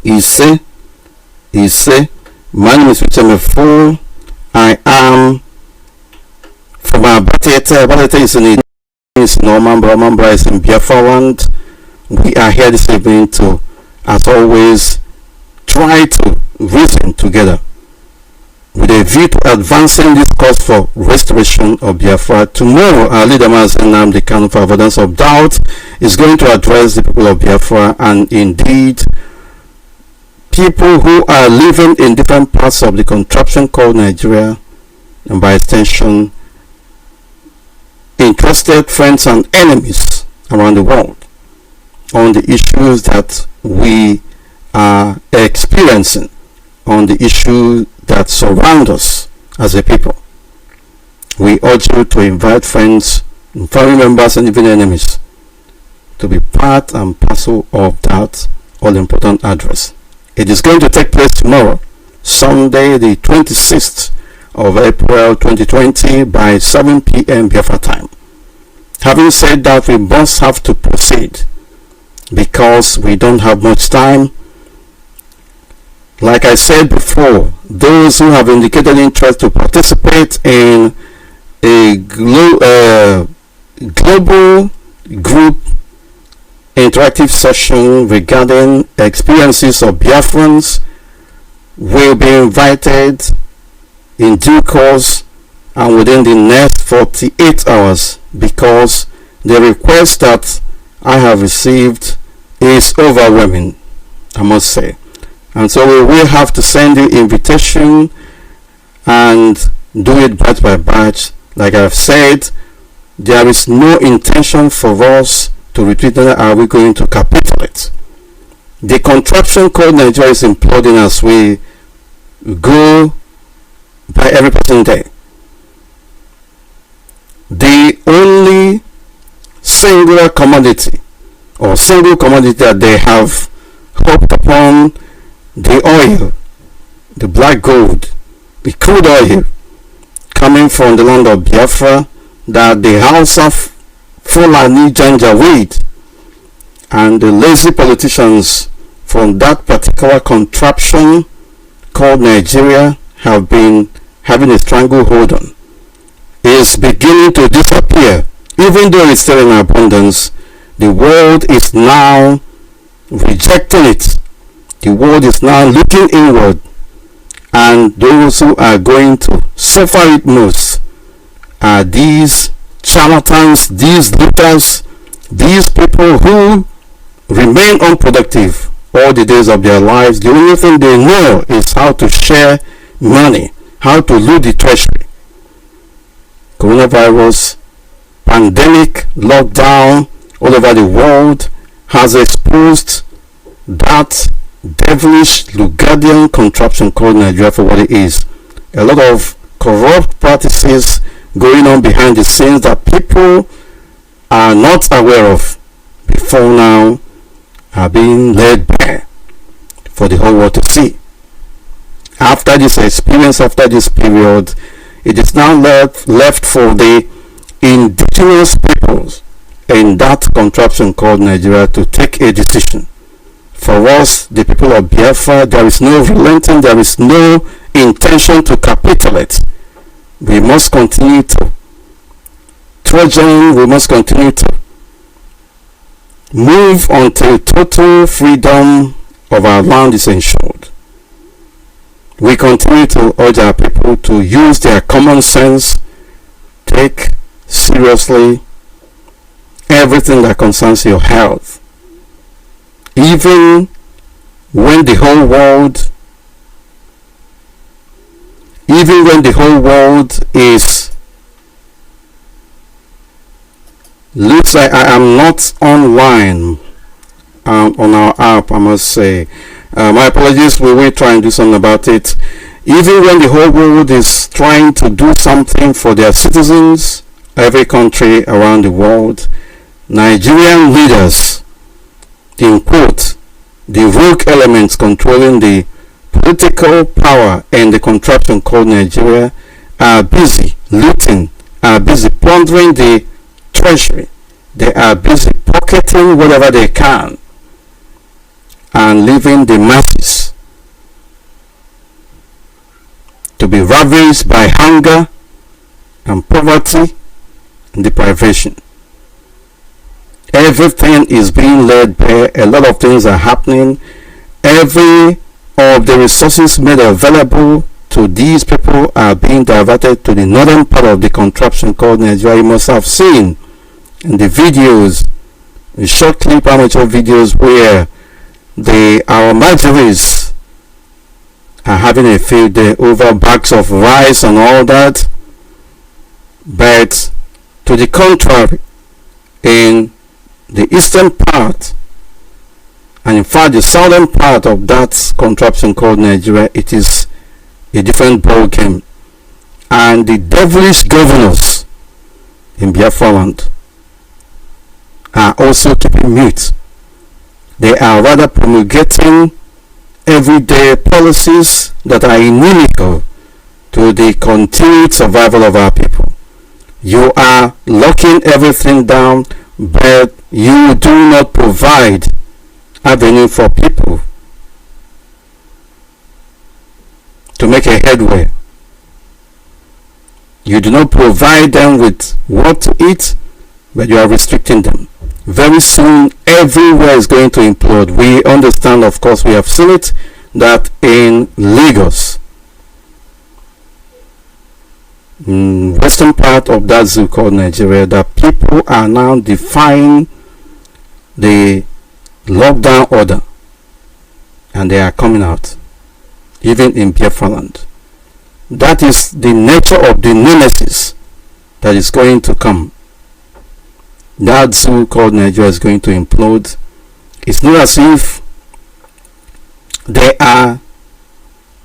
Ise, my name is Uche Mefor. I am from Abatete. Abatete is in Omambra is in Biafra land. We are here this evening to, as always, try to reason together with a view to advancing this cause for restoration of Biafra. Tomorrow, our leader Mazi, the Kanu, for avoidance of doubt, is going to address the people of Biafra, and indeed people who are living in different parts of the contraption called Nigeria, and by extension interested friends and enemies around the world on the issues that we are experiencing, on the issue that surround us as a people. We urge you to invite friends, family members, and even enemies to be part and parcel of that all important address. It is going to take place tomorrow, Sunday the 26th of April 2020 by 7 p.m. Biafra time. Having said that, we must have to proceed because we don't have much time. Like I said before, those who have indicated interest to participate in a global group interactive session regarding experiences of Biafrans will be invited in due course and within the next 48 hours, because the request that I have received is overwhelming, I must say. And so we will have to send the invitation and do it batch by batch. Like I've said, there is no intention for us to retreat, neither are we going to capitulate. The contraption called Nigeria is imploding as we go by every passing day. The only singular commodity or single commodity that they have hoped upon, the oil, the black gold, the crude oil coming from the land of Biafra, that the house of Fulani Janjaweed and the lazy politicians from that particular contraption called Nigeria have been having a stranglehold on, is beginning to disappear. Even though it's still in abundance, the world is now rejecting it. The world is now looking inward, and those who are going to suffer it most are these charlatans, these looters, these people who remain unproductive all the days of their lives. The only thing they know is how to share money, how to loot the treasury. Coronavirus, pandemic, lockdown all over the world has exposed that devilish Lugadian contraption called Nigeria for what it is. A lot of corrupt practices going on behind the scenes that people are not aware of before now are being laid bare for the whole world to see. After this experience, after this period, it is now left for the indigenous peoples in that contraption called Nigeria to take a decision. For us, the people of Biafra, there is no relenting, there is no intention to capitulate. We must continue to trudge on, we must continue to move until total freedom of our land is ensured. We continue to urge our people to use their common sense, take seriously everything that concerns your health. Even when the whole world is looks like I am not online on our app, I must say. My apologies, we will try and do something about it. Even when the whole world is trying to do something for their citizens, every country around the world, Nigerian leaders, in quote, the rogue elements controlling the political power and the contraption called Nigeria, are busy looting, are busy plundering the treasury. They are busy pocketing whatever they can. and leaving the masses to be ravaged by hunger and poverty and deprivation. Everything is being laid bare. A lot of things are happening. Every of the resources made available to these people are being diverted to the northern part of the contraption called Nigeria. You must have seen in the videos, the short clip amateur videos, where our Mazi's are having a field day over bags of rice and all that. But to the contrary, in the eastern part, and in fact the southern part of that contraption called Nigeria, it is a different ball game. And the devilish governors in Biafra land are also keeping mute. They are rather promulgating everyday policies that are inimical to the continued survival of our people. You are locking everything down, but you do not provide avenue for people to make a headway. You do not provide them with what to eat, but you are restricting them. Very soon, everywhere is going to implode. We understand, of course, we have seen it, that in Lagos, western part of that zoo called Nigeria, that people are now defying the lockdown order, and they are coming out, even in Biafra land. That is the nature of the nemesis that is going to come. That zoo called Nigeria is going to implode. It's not as if they are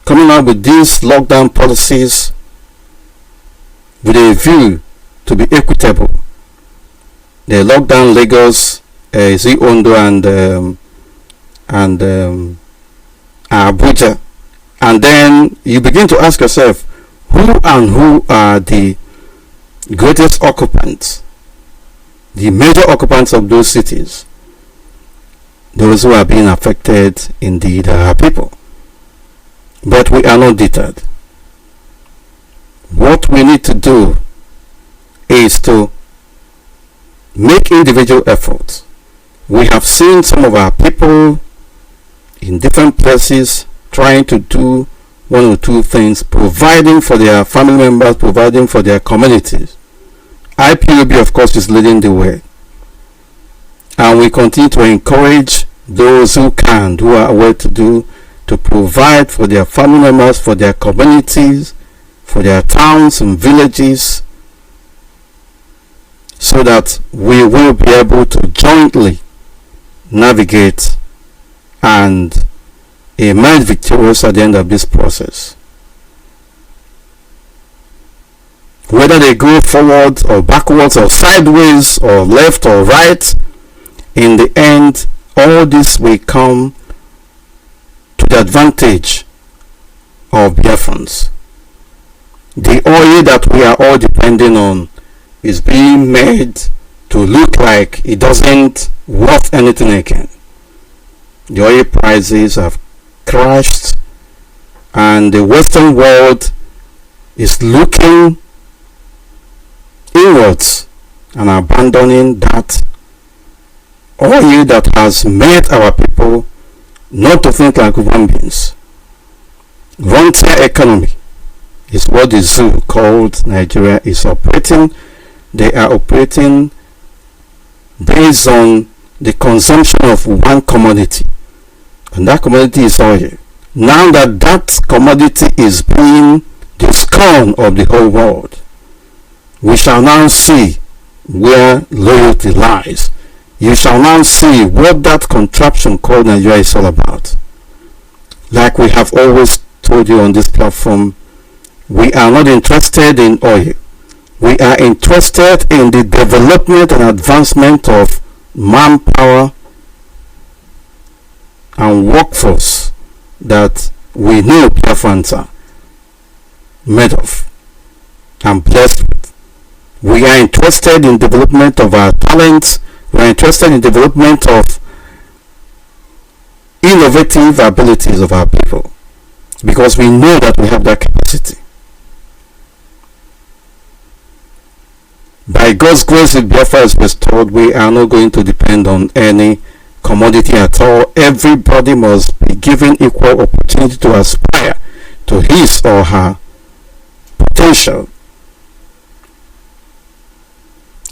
coming out with these lockdown policies with a view to be equitable. They lock down Lagos, Ondo, and Abuja, and then you begin to ask yourself, who are the greatest occupants, the major occupants of those cities? Those who are being affected indeed are people. But we are not deterred. What we need to do is to make individual efforts. We have seen some of our people in different places trying to do one or two things, providing for their family members, providing for their communities. IPOB, of course, is leading the way, and we continue to encourage those who can, who are well to do, to provide for their family members, for their communities, for their towns and villages, so that we will be able to jointly navigate and emerge victorious at the end of this process. Whether they go forward or backwards or sideways or left or right, in the end, all this will come to the advantage of Biafrans. The oil that we are all depending on is being made to look like it doesn't worth anything again. The oil prices have crashed, and the Western world is looking inwards and abandoning that oil that has made our people not to think like human beings. Frontier economy is what the zoo called Nigeria is operating. They are operating based on the consumption of one commodity, and that commodity is oil. Now that that commodity is being the scorn of the whole world, we shall now see where loyalty lies. You shall now see what that contraption called Nigeria is all about. Like we have always told you on this platform, we are not interested in oil. We are interested in the development and advancement of manpower and workforce that we know Biafrans are made of and blessed with. We are interested in development of our talents. We are interested in development of innovative abilities of our people, because we know that we have that capacity. By God's grace, if Biafra is restored, we are not going to depend on any commodity at all. Everybody must be given equal opportunity to aspire to his or her potential.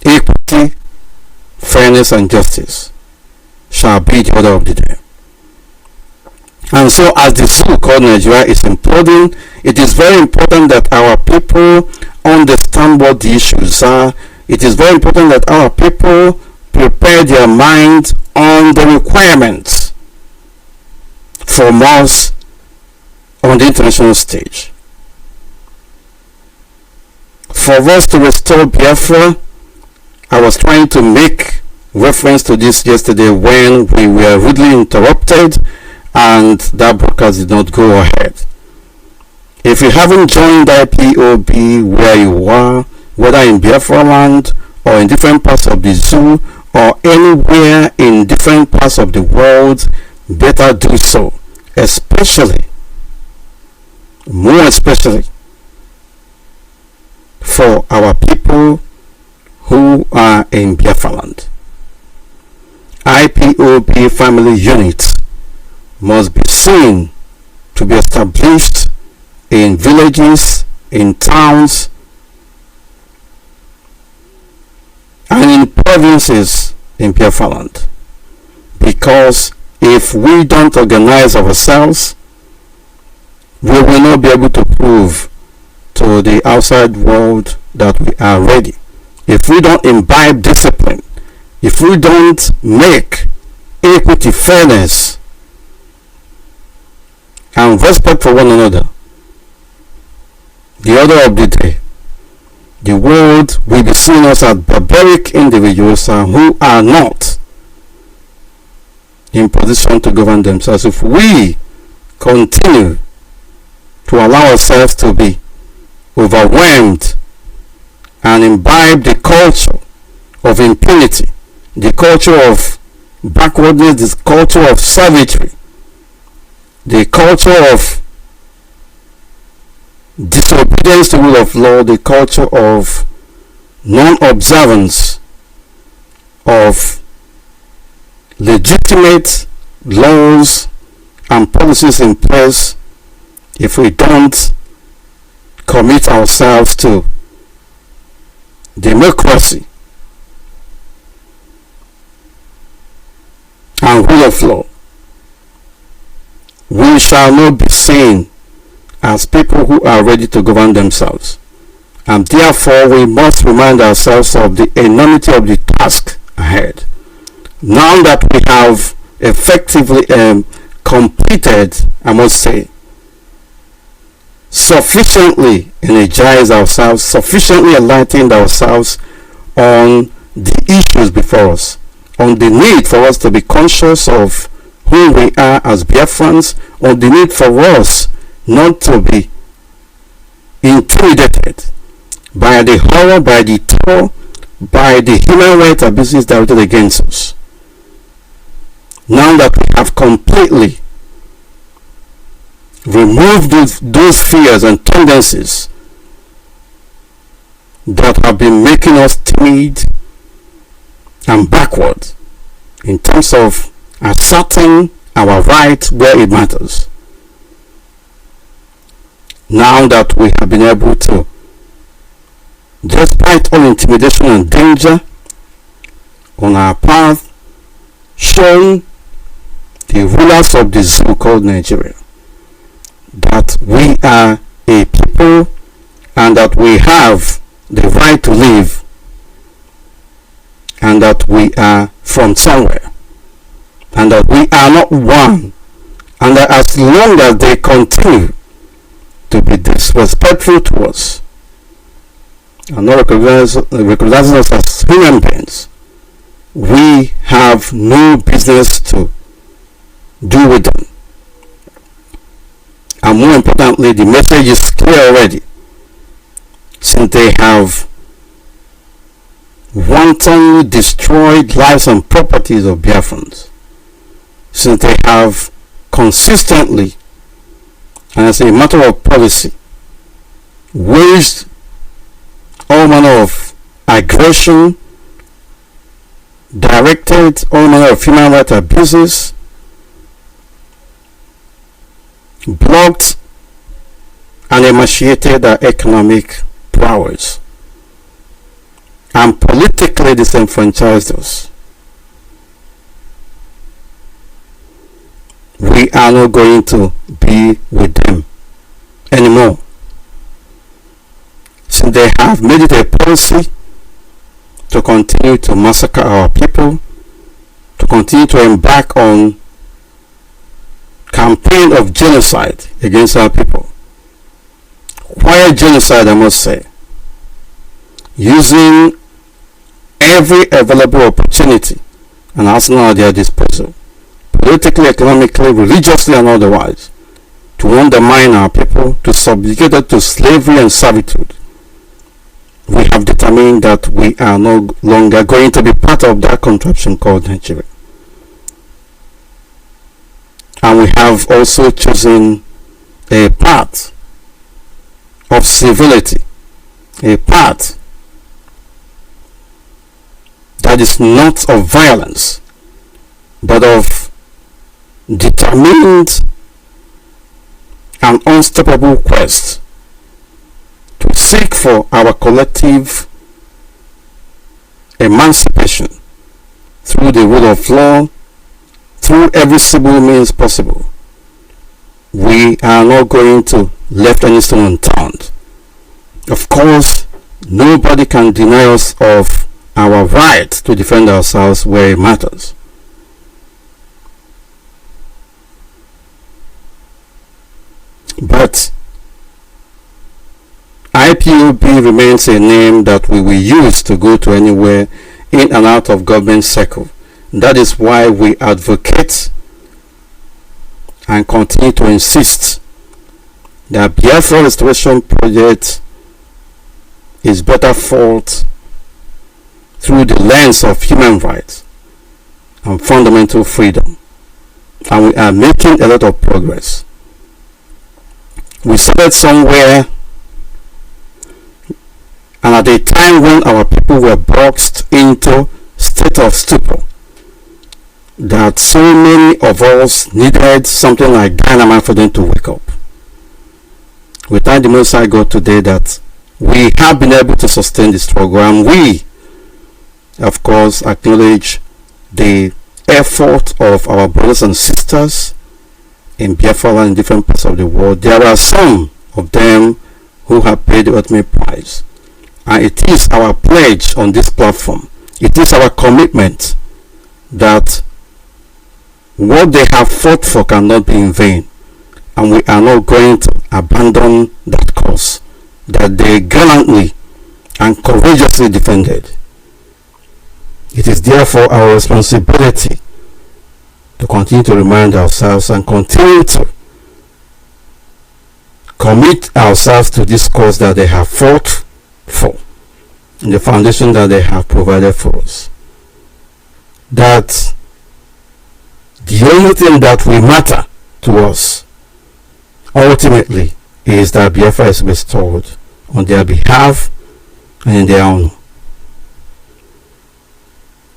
Equity, fairness, and justice shall be the order of the day. And so, as the zoo called Nigeria is imploding, it is very important that our people understand what the issues are. It is very important that our people prepare their minds on the requirements from us on the international stage. For us to restore Biafra, I was trying to make reference to this yesterday when we were rudely interrupted and that broadcast did not go ahead. If you haven't joined IPOB where you are, whether in Biafra land or in different parts of the zoo or anywhere in different parts of the world, better do so. More especially for our people who are in Biafra land. IPOB family units must be seen to be established in villages, in towns, and in provinces in Biafra land. Because if we don't organize ourselves, we will not be able to prove to the outside world that we are ready. If we don't imbibe discipline, if we don't make equity, fairness, and respect for one another the order of the day, the world will be seeing us as barbaric individuals who are not in position to govern themselves. If we continue to allow ourselves to be overwhelmed and imbibe the culture of impunity, the culture of backwardness, the culture of savagery, the culture of disobedience to the rule of law, the culture of non-observance of legitimate laws and policies in place, if we don't commit ourselves to democracy and rule of law, we shall not be seen as people who are ready to govern themselves. And therefore we must remind ourselves of the enormity of the task ahead. Now that we have effectively completed, I must say, sufficiently energized ourselves, sufficiently enlightened ourselves on the issues before us, on the need for us to be conscious of who we are as Biafrans, on the need for us not to be intimidated by the horror, by the terror, by the human rights abuses directed against us. Now that we have completely removed those fears and tendencies that have been making us timid and backward in terms of asserting our right where it matters. Now that we have been able to, despite all intimidation and danger on our path, show the rulers of the zoo called Nigeria that we are a people and that we have the right to live and that we are from somewhere and that we are not one, and that as long as they continue to be disrespectful to us and not recognizing us as human beings, we have no business to do with them. And more importantly, the message is clear already, since they have wantonly destroyed lives and properties of Biafrans, since they have consistently and as a matter of policy waged all manner of aggression, directed all manner of human rights abuses, blocked and emaciated our economic prowess, and politically disenfranchised us. We are not going to be with them anymore. Since they have made it a policy to continue to massacre our people, to continue to embark on campaign of genocide against our people. Quiet genocide, I must say, using every available opportunity and arsenal at their disposal, politically, economically, religiously, and otherwise, to undermine our people, to subjugate them to slavery and servitude. We have determined that we are no longer going to be part of that contraption called Nigeria. And we have also chosen a path of civility, a path that is not of violence, but of determined and unstoppable quest to seek for our collective emancipation through the rule of law, through every civil means possible. We are not going to left any stone unturned. Of course, nobody can deny us of our right to defend ourselves where it matters. But IPOB remains a name that we will use to go to anywhere in and out of government circle. That is why we advocate and continue to insist that Biafra Restoration Project is better fought through the lens of human rights and fundamental freedom. And we are making a lot of progress. We started somewhere, and at a time when our people were boxed into state of stupor, that so many of us needed something like dynamite for them to wake up. We thank the Most High God today that we have been able to sustain the struggle, and we, of course, acknowledge the effort of our brothers and sisters in Biafra and in different parts of the world. There are some of them who have paid the ultimate price, and it is our pledge on this platform, it is our commitment that what they have fought for cannot be in vain, and we are not going to abandon that cause that they gallantly and courageously defended. It is therefore our responsibility to continue to remind ourselves and continue to commit ourselves to this cause that they have fought for, and the foundation that they have provided for us. That the only thing that will matter to us ultimately is that Biafra is restored on their behalf and in their honor.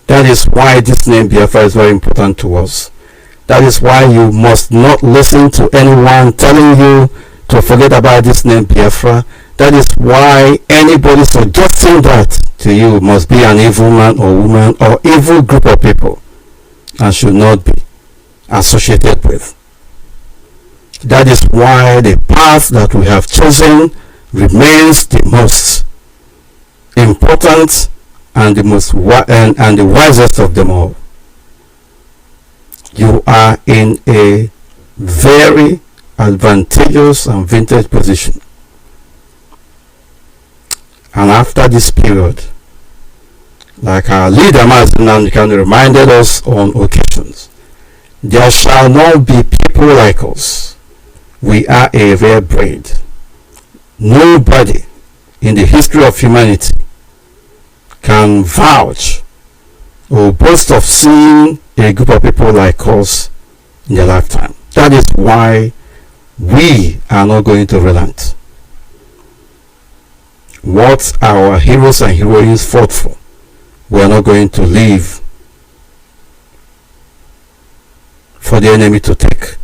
That is why this name Biafra is very important to us. That is why you must not listen to anyone telling you to forget about this name Biafra. That is why anybody suggesting that to you must be an evil man or woman or evil group of people and should not be associated with. That is why the path that we have chosen remains the most important and the most and the wisest of them all. You are in a very advantageous and vintage position. And after this period, like our leader Mazi can reminded us on occasions, there shall not be people like us. We are a rare breed. Nobody in the history of humanity can vouch or boast of seeing a group of people like us in their lifetime. That is why we are not going to relent. What our heroes and heroines fought for, we are not going to leave for the enemy to take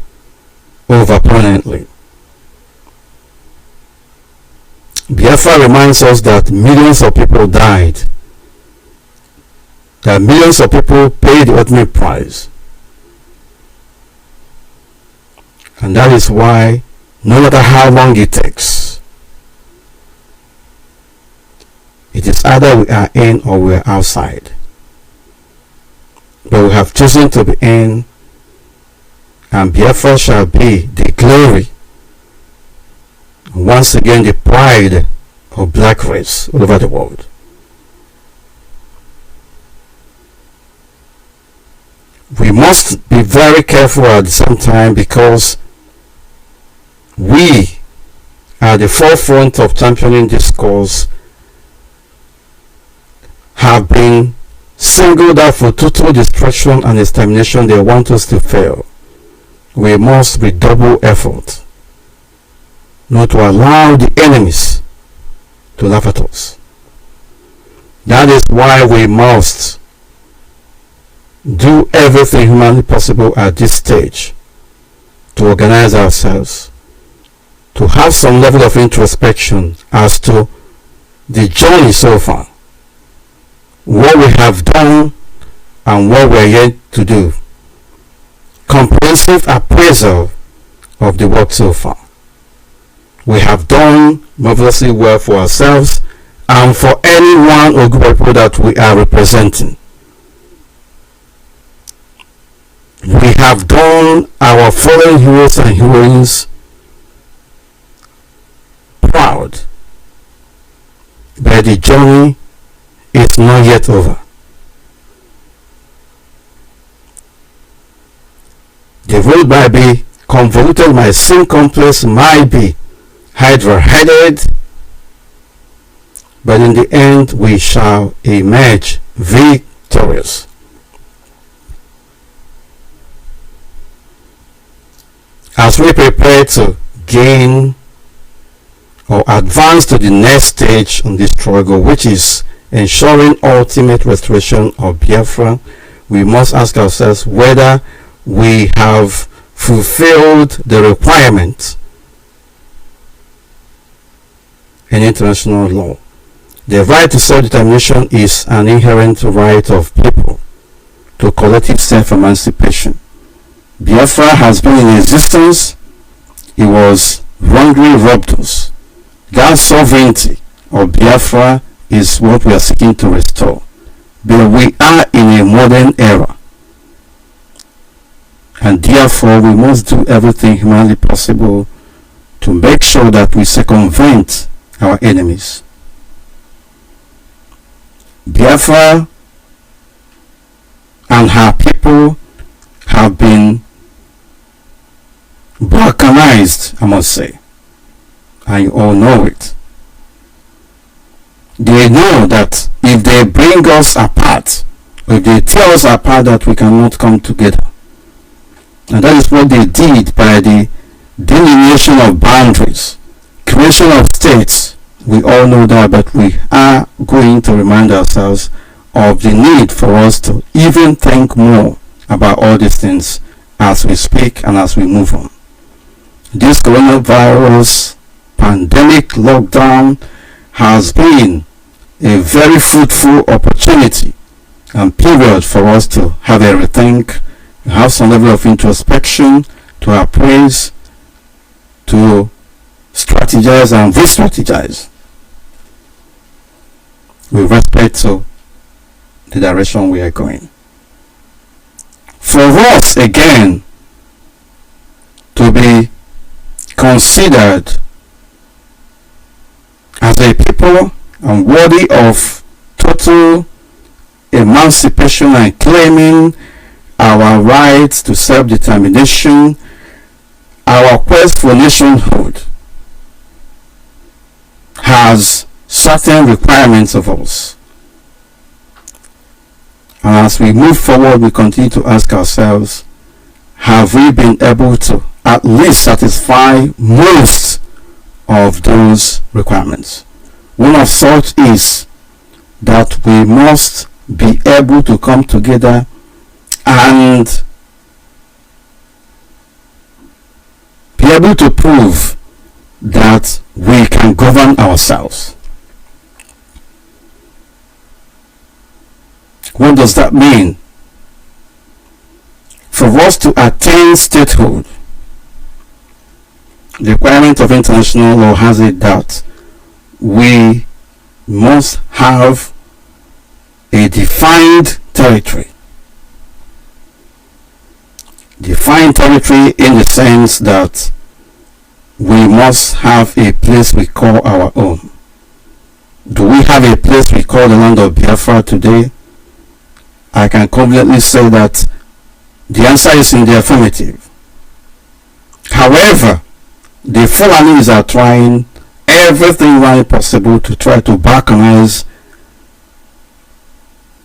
over permanently. Biafra reminds us that millions of people died, that millions of people paid the ultimate price. And that is why, no matter how long it takes, it is either we are in or we are outside. But we have chosen to be in, and Biafra shall be the glory, once again the pride of black race all over the world. We must be very careful at the same time, because we are the forefront of championing this cause, have been singled out for total destruction and extermination. They want us to fail. We must redouble effort not to allow the enemies to laugh at us. That is why we must do everything humanly possible at this stage to organize ourselves, to have some level of introspection as to the journey so far, what we have done and what we are yet to do. Comprehensive appraisal of the work so far. We have done marvelously well for ourselves and for anyone or group of people that we are representing. We have done our fallen heroes and heroines proud, but the journey is not yet over. The road might be convoluted, might seem complex, might be hydra-headed, but in the end we shall emerge victorious. As we prepare to gain or advance to the next stage on this struggle, which is ensuring ultimate restoration of Biafra, we must ask ourselves whether we have fulfilled the requirement in international law. The right to self-determination is an inherent right of people to collective self-emancipation. Biafra has been in existence. It was wrongly robbed us. That sovereignty of Biafra is what we are seeking to restore. But we are in a modern era, and therefore we must do everything humanly possible to make sure that we circumvent our enemies. Biafra and her people have been balkanized, I must say, and you all know it. They know that if they bring us apart, or if they tear us apart, that we cannot come together. And that is what they did by the delineation of boundaries, creation of states. We all know that, but we are going to remind ourselves of the need for us to even think more about all these things as we speak and as we move on. This coronavirus pandemic lockdown has been a very fruitful opportunity and period for us to have a rethink, have some level of introspection, to appraise, to strategize and re-strategize with respect to the direction we are going. For us, again, to be considered as a people and worthy of total emancipation and claiming our rights to self-determination, our quest for nationhood has certain requirements of us. And as we move forward, we continue to ask ourselves, have we been able to at least satisfy most of those requirements. One of such is that we must be able to come together and be able to prove that we can govern ourselves. What does that mean? For us to attain statehood, the requirement of international law has it that we must have a defined territory. Defined territory in the sense that we must have a place we call our own. Do we have a place we call the land of Biafra today? I can confidently say that the answer is in the affirmative. However, the Fulanis are trying everything right possible to try to balkanize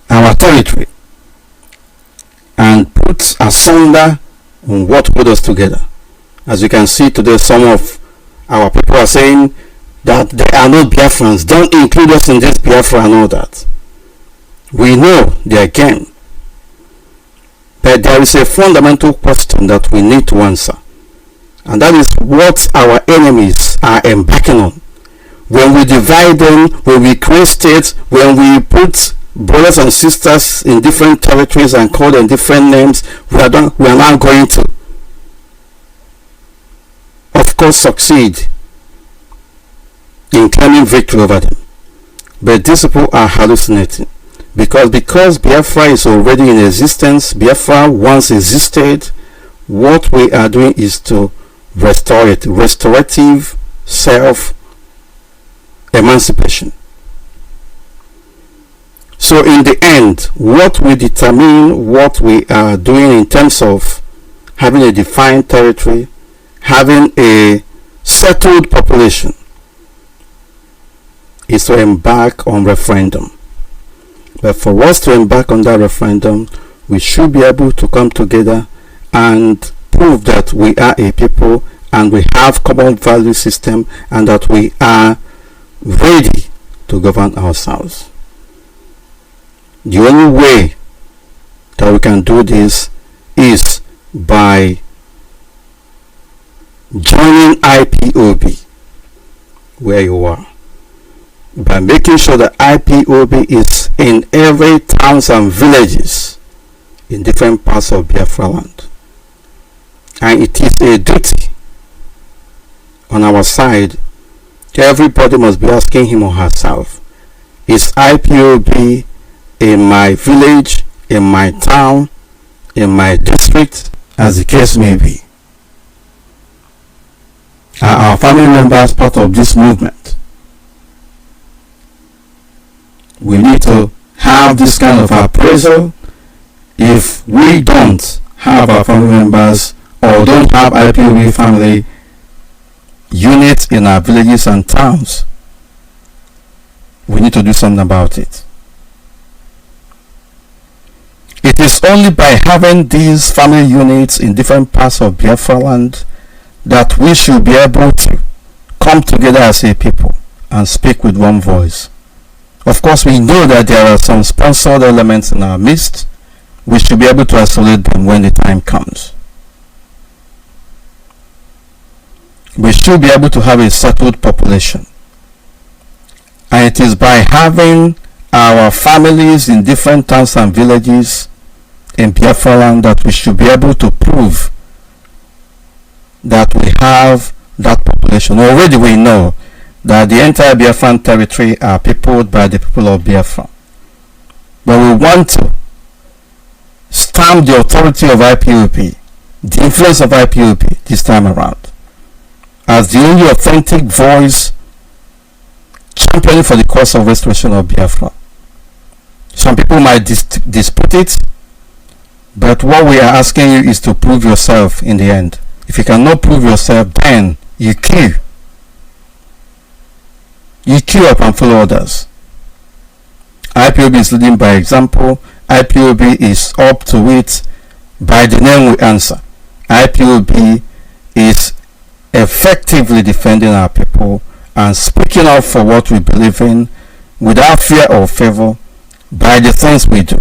our territory and put asunder on what put us together. As you can see today, some of our people are saying that they are not Biafrans. Don't include us in this Biafra and all that. We know their game. But there is a fundamental question that we need to answer. And that is what our enemies are embarking on. When we divide them, when we create states, when we put brothers and sisters in different territories and call them different names, we are now going to, of course, succeed in claiming victory over them. But these people are hallucinating. Because Biafra is already in existence, Biafra once existed, what we are doing is to restore it, restorative self-emancipation. So in the end, what we determine what we are doing in terms of having a defined territory, having a settled population, is to embark on referendum. But for us to embark on that referendum, we should be able to come together and prove that we are a people and we have common value system and that we are ready to govern ourselves. The only way that we can do this is by joining IPOB where you are, by making sure that IPOB is in every towns and villages in different parts of Biafra land. And it is a duty on our side. Everybody must be asking him or herself, is IPOB in my village, in my town, in my district, as the case may be? Are our family members part of this movement? We need to have this kind of appraisal. If we don't have our family members or don't have IPOB family units in our villages and towns, we need to do something about it. It is only by having these family units in different parts of Biafra land that we should be able to come together as a people and speak with one voice. Of course, we know that there are some sponsored elements in our midst. We should be able to isolate them when the time comes. We should be able to have a settled population. And it is by having our families in different towns and villages in Biafra land that we should be able to prove that we have that population. Already we know that the entire Biafran territory are peopled by the people of Biafra. But we want to stamp the authority of IPOB, the influence of IPOB this time around, as the only authentic voice championing for the cause of restoration of Biafra. Some people might dispute it, but what we are asking you is to prove yourself in the end. If you cannot prove yourself, then you queue. You queue up and follow others. IPOB is leading by example. IPOB is up to it. By the name we answer. IPOB is effectively defending our people and speaking up for what we believe in without fear or favor by the things we do.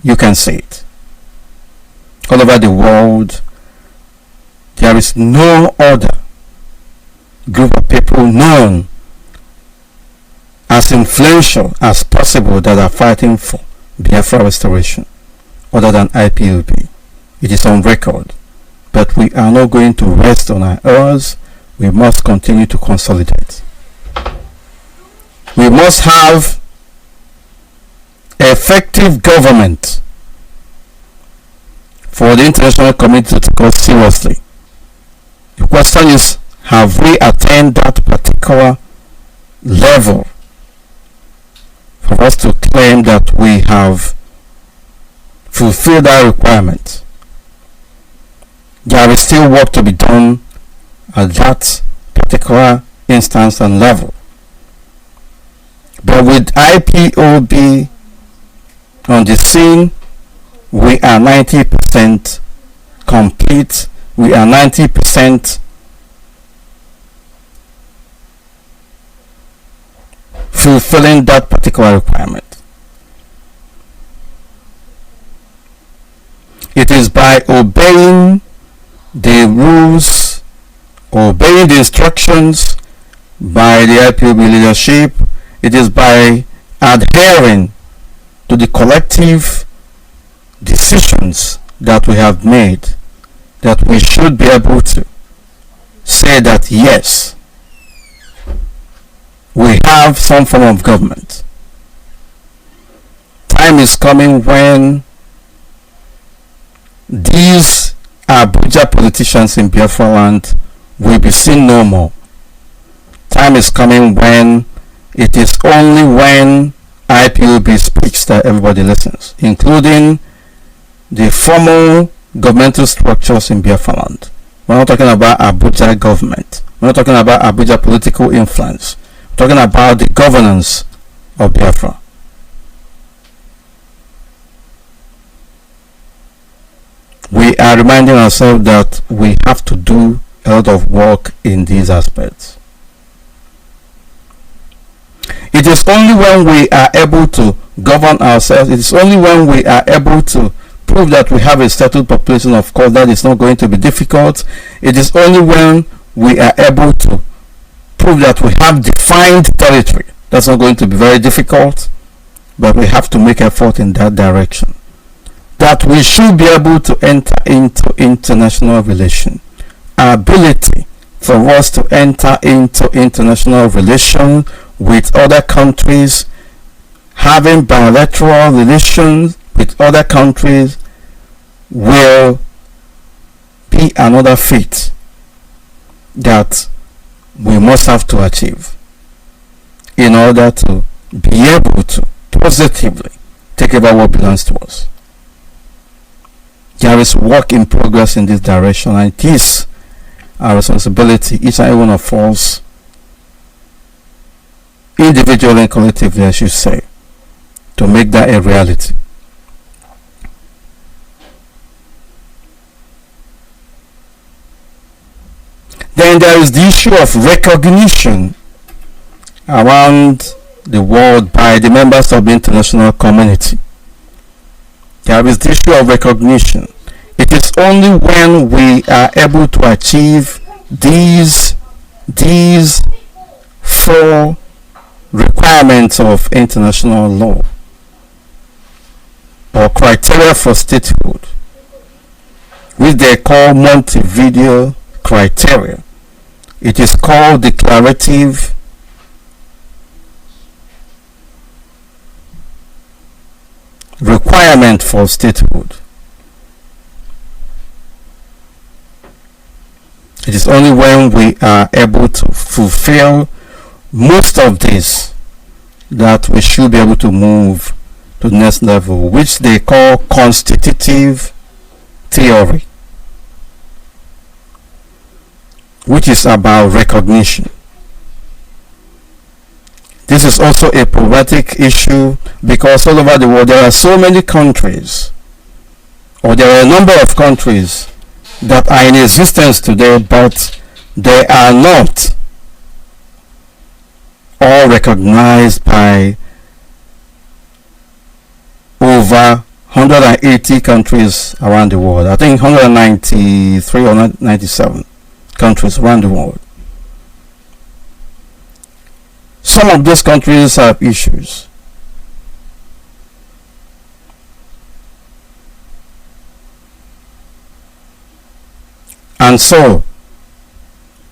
You can see it. All over the world, there is no other group of people known as influential as possible that are fighting for Biafra restoration other than IPOB. It is on record. But we are not going to rest on our oars. We must continue to consolidate. We must have effective government for the international community to take us seriously. The question is, have we attained that particular level for us to claim that we have fulfilled that requirement? There is still work to be done at that particular instance and level. But with IPOB on the scene, we are 90% complete. We are 90% fulfilling that particular requirement. It is by obeying the rules, obeying the instructions by the IPOB leadership. It is by adhering to the collective decisions that we have made that we should be able to say that yes, we have some form of government. Time is coming when these Abuja politicians in Biafra land will be seen no more. Time is coming when it is only when IPOB speaks that everybody listens, including the formal governmental structures in Biafra land. We're not talking about Abuja government. We're not talking about Abuja political influence. We're talking about the governance of Biafra. We are reminding ourselves that we have to do a lot of work in these aspects. It is only when we are able to govern ourselves, it is only when we are able to prove that we have a settled population. Of course, that is not going to be difficult. It is only when we are able to prove that we have defined territory. That's not going to be very difficult, but we have to make effort in that direction. That we should be able to enter into international relations. Our ability for us to enter into international relations with other countries, having bilateral relations with other countries, will be another feat that we must have to achieve in order to be able to positively take over what belongs to us. There is work in progress in this direction, and it is our responsibility, each and every one of us, individually and collectively, I should say, to make that a reality. Then there is the issue of recognition around the world by the members of the international community. There is the issue of recognition. It is only when we are able to achieve these four requirements of international law or criteria for statehood, which they call Montevideo criteria. It is called declarative requirement for statehood. It is only when we are able to fulfill most of this that we should be able to move to the next level, which they call constitutive theory, which is about recognition. This is also a problematic issue because all over the world there are so many countries, or there are a number of countries that are in existence today, but they are not all recognized by over 180 countries around the world. I think 193 or 97 countries around the world. Some of those countries have issues. And so,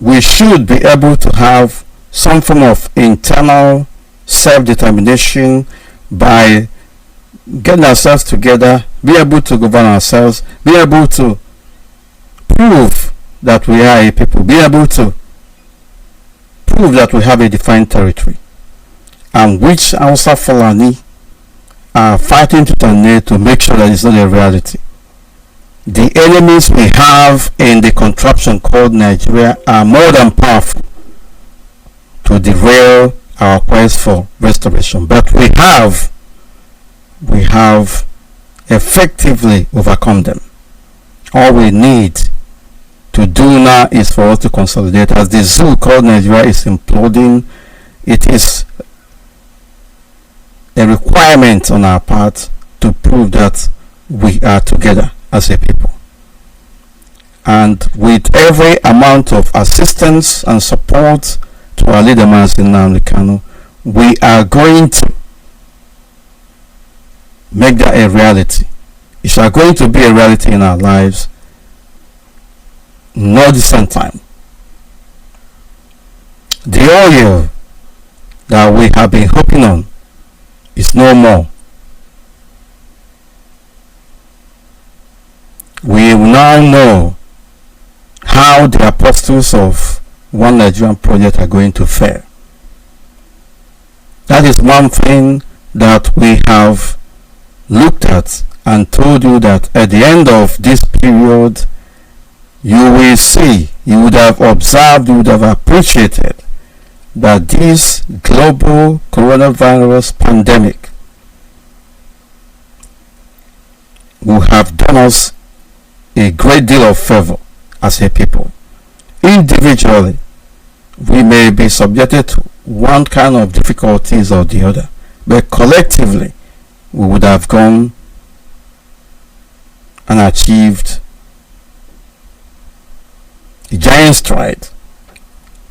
we should be able to have some form of internal self-determination by getting ourselves together, be able to govern ourselves, be able to prove that we are a people, be able to prove that we have a defined territory, and which Hausa Fulani are fighting to terminate to make sure that it's not a reality. The enemies we have in the contraption called Nigeria are more than powerful to derail our quest for restoration, but we have effectively overcome them. All we need to do now is for us to consolidate. As the zoo called Nigeria is imploding, it is a requirement on our part to prove that we are together as a people. And with every amount of assistance and support to our leader Mazi Kanu, we are going to make that a reality. It shall going to be a reality in our lives, no distant time. The oil that we have been hoping on is no more. We now know how the apostles of One Nigerian Project are going to fare. That is one thing that we have looked at and told you that at the end of this period, you will see, you would have observed, you would have appreciated that this global coronavirus pandemic will have done us a great deal of favor as a people. Individually, we may be subjected to one kind of difficulties or the other, but collectively, we would have gone and achieved a giant stride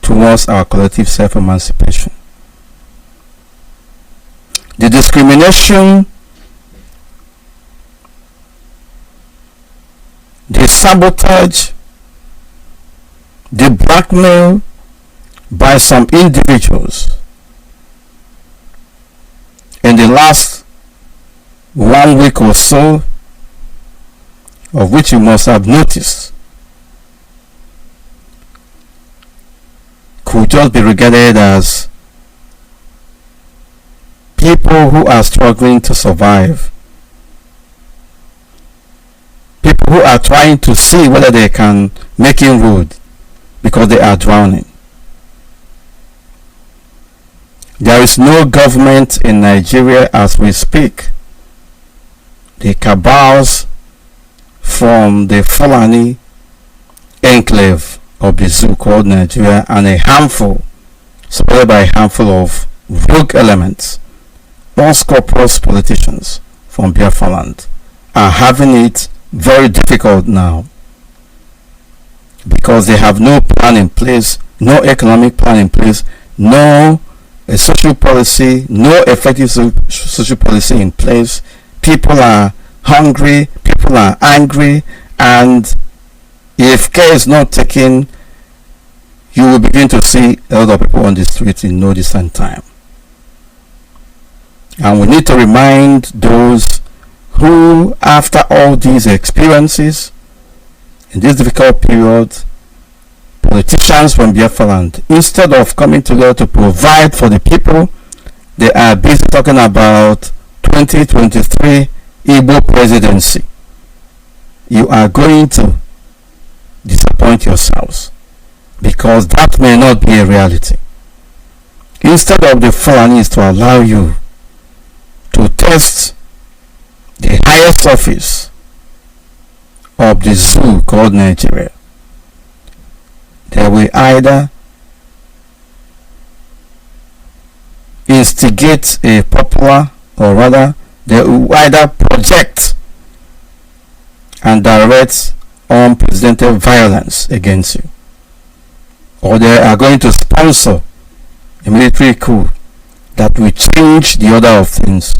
towards our collective self-emancipation. The discrimination, the sabotage, the blackmail by some individuals in the last 1 week or so, of which you must have noticed, could just be regarded as people who are struggling to survive, people who are trying to see whether they can make inroad because they are drowning. There is no government in Nigeria as we speak. The cabals from the Fulani enclave of the zoo called Nigeria and a handful, supported by a handful of rogue elements, more scrupulous politicians from Biafra land, are having it very difficult now because they have no plan in place, no economic plan in place, no social policy, no effective social policy in place. People are hungry, people are angry, and if care is not taken, you will begin to see a lot of people on the streets in no distant time. And we need to remind those who, after all these experiences, in this difficult period, politicians from Biafra land, instead of coming together to provide for the people, they are busy talking about 2023 Igbo presidency. You are going to disappoint yourselves because that may not be a reality. Instead of the Fulanis to allow you to test the highest office of the zoo called Nigeria. They will either instigate a popular, or rather they will either project and direct unprecedented violence against you, or they are going to sponsor a military coup that will change the order of things.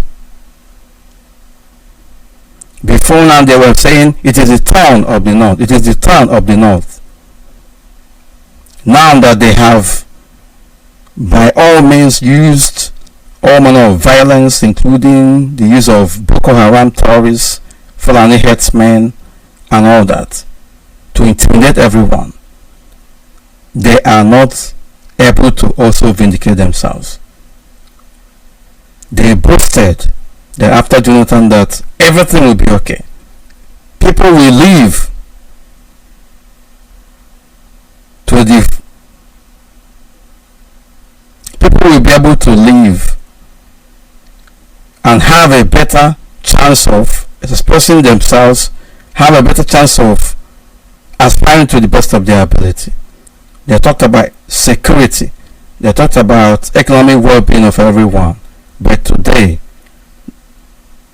Before now they were saying it is the turn of the north, it is the turn of the north. Now that they have by all means used all manner of violence, including the use of Boko Haram terrorists, Fulani headsmen, and all that, to intimidate everyone, they are not able to also vindicate themselves. They boasted that after Jonathan that everything will be okay. People will leave to the people will be able to live and have a better chance of expressing themselves, have a better chance of aspiring to the best of their ability. They talked about security, they talked about economic well-being of everyone, but today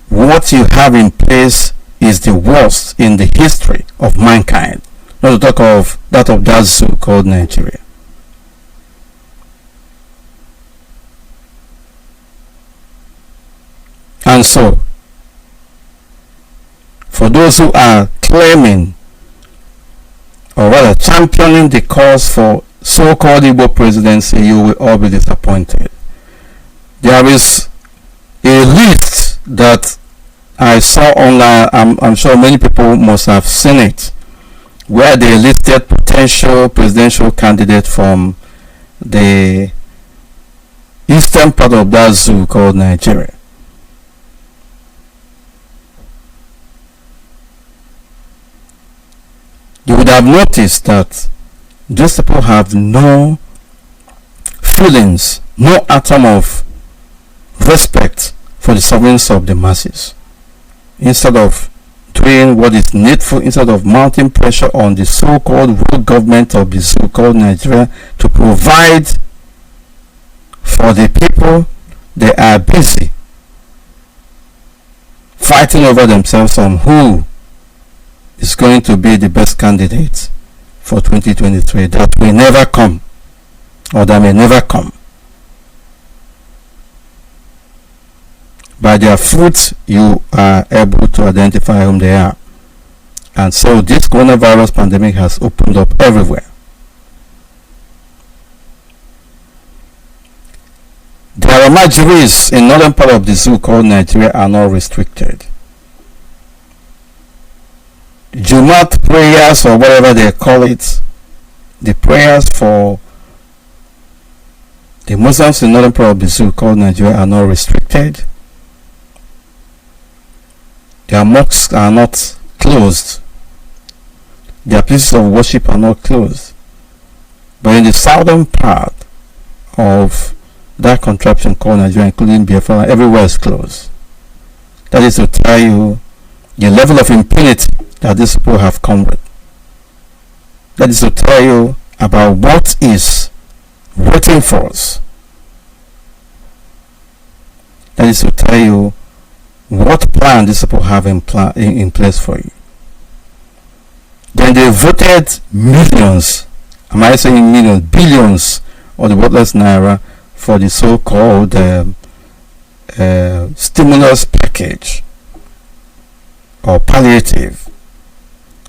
what you have in place is the worst in the history of mankind, not to talk of that zoo called Nigeria. And so, for those who are claiming, or rather championing the cause for so-called Igbo presidency, you will all be disappointed. There is a list that I saw online, I'm sure many people must have seen it, where they listed potential presidential candidates from the eastern part of that zoo called Nigeria. You would have noticed that these people have no feelings, no atom of respect for the sovereignty of the masses. Instead of doing what is needful, instead of mounting pressure on the so-called rogue government of the so-called Nigeria to provide for the people, they are busy fighting over themselves on who is going to be the best candidate for 2023 that will never come, or that may never come. By their fruits you are able to identify whom they are. And so this coronavirus pandemic has opened up everywhere. The Aramajiris in northern part of the zoo called Nigeria are not restricted. Jumat prayers, or whatever they call it, the prayers for the Muslims in northern part of the zoo called Nigeria are not restricted. Their mosques are not closed. Their places of worship are not closed. But in the southern part of that contraption called Nigeria, including Biafra, everywhere is closed. That is to tell you the level of impunity that these people have come with. That is to tell you about what is waiting for us. That is to tell you what plan these people have in place for you. Then they voted millions, am I saying millions, billions of the worthless naira for the so-called stimulus package or palliative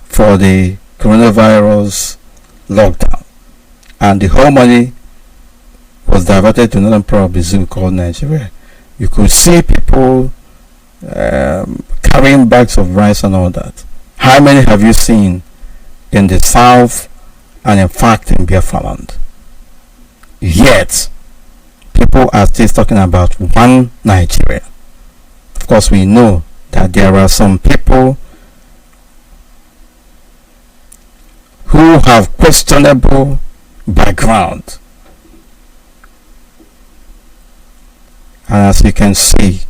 for the coronavirus lockdown, and the whole money was diverted to another part of the zoo called Nigeria. You could see people carrying bags of rice and all that. How many have you seen in the south and in fact in Biafra land? Yet people are still talking about one Nigeria. Of course, we know that there are some people who have questionable background, and as you can see,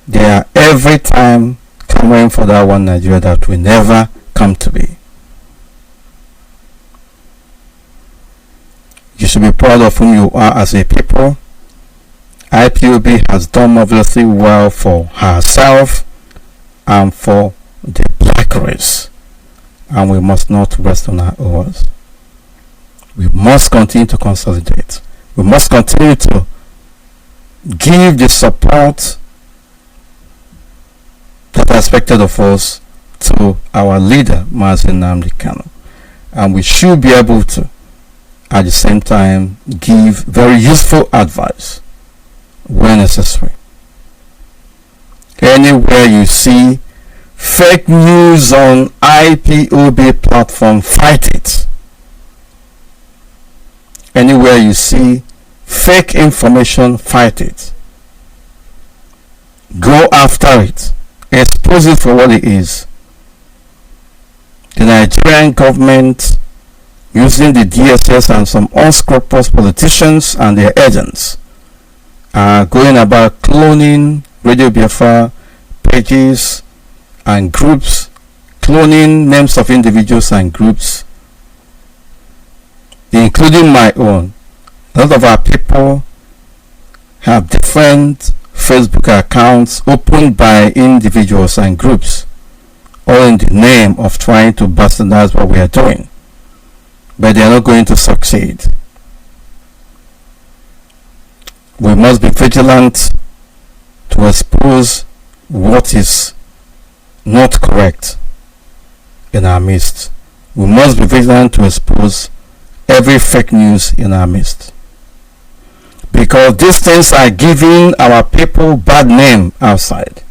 they are every time clamoring for that one Nigeria that will never come to be. You should be proud of whom you are as a people. IPOB has done marvelously well for herself and for the black race, and we must not rest on our oars. We must continue to consolidate. We must continue to give the support that is expected of us to our leader, Mazi, and we should be able to, at the same time, give very useful advice when necessary. Anywhere you see fake news on IPOB platform, fight it. Anywhere you see fake information, fight it. Go after it. Expose it for what it is. The Nigerian government, using the DSS and some unscrupulous politicians and their agents, are going about cloning Radio Biafra pages and groups, cloning names of individuals and groups, including my own. A lot of our people have different Facebook accounts opened by individuals and groups, all in the name of trying to bastardize what we are doing, but they are not going to succeed. We must be vigilant to expose what is not correct in our midst. We must be vigilant to expose every fake news in our midst, because these things are giving our people bad name outside,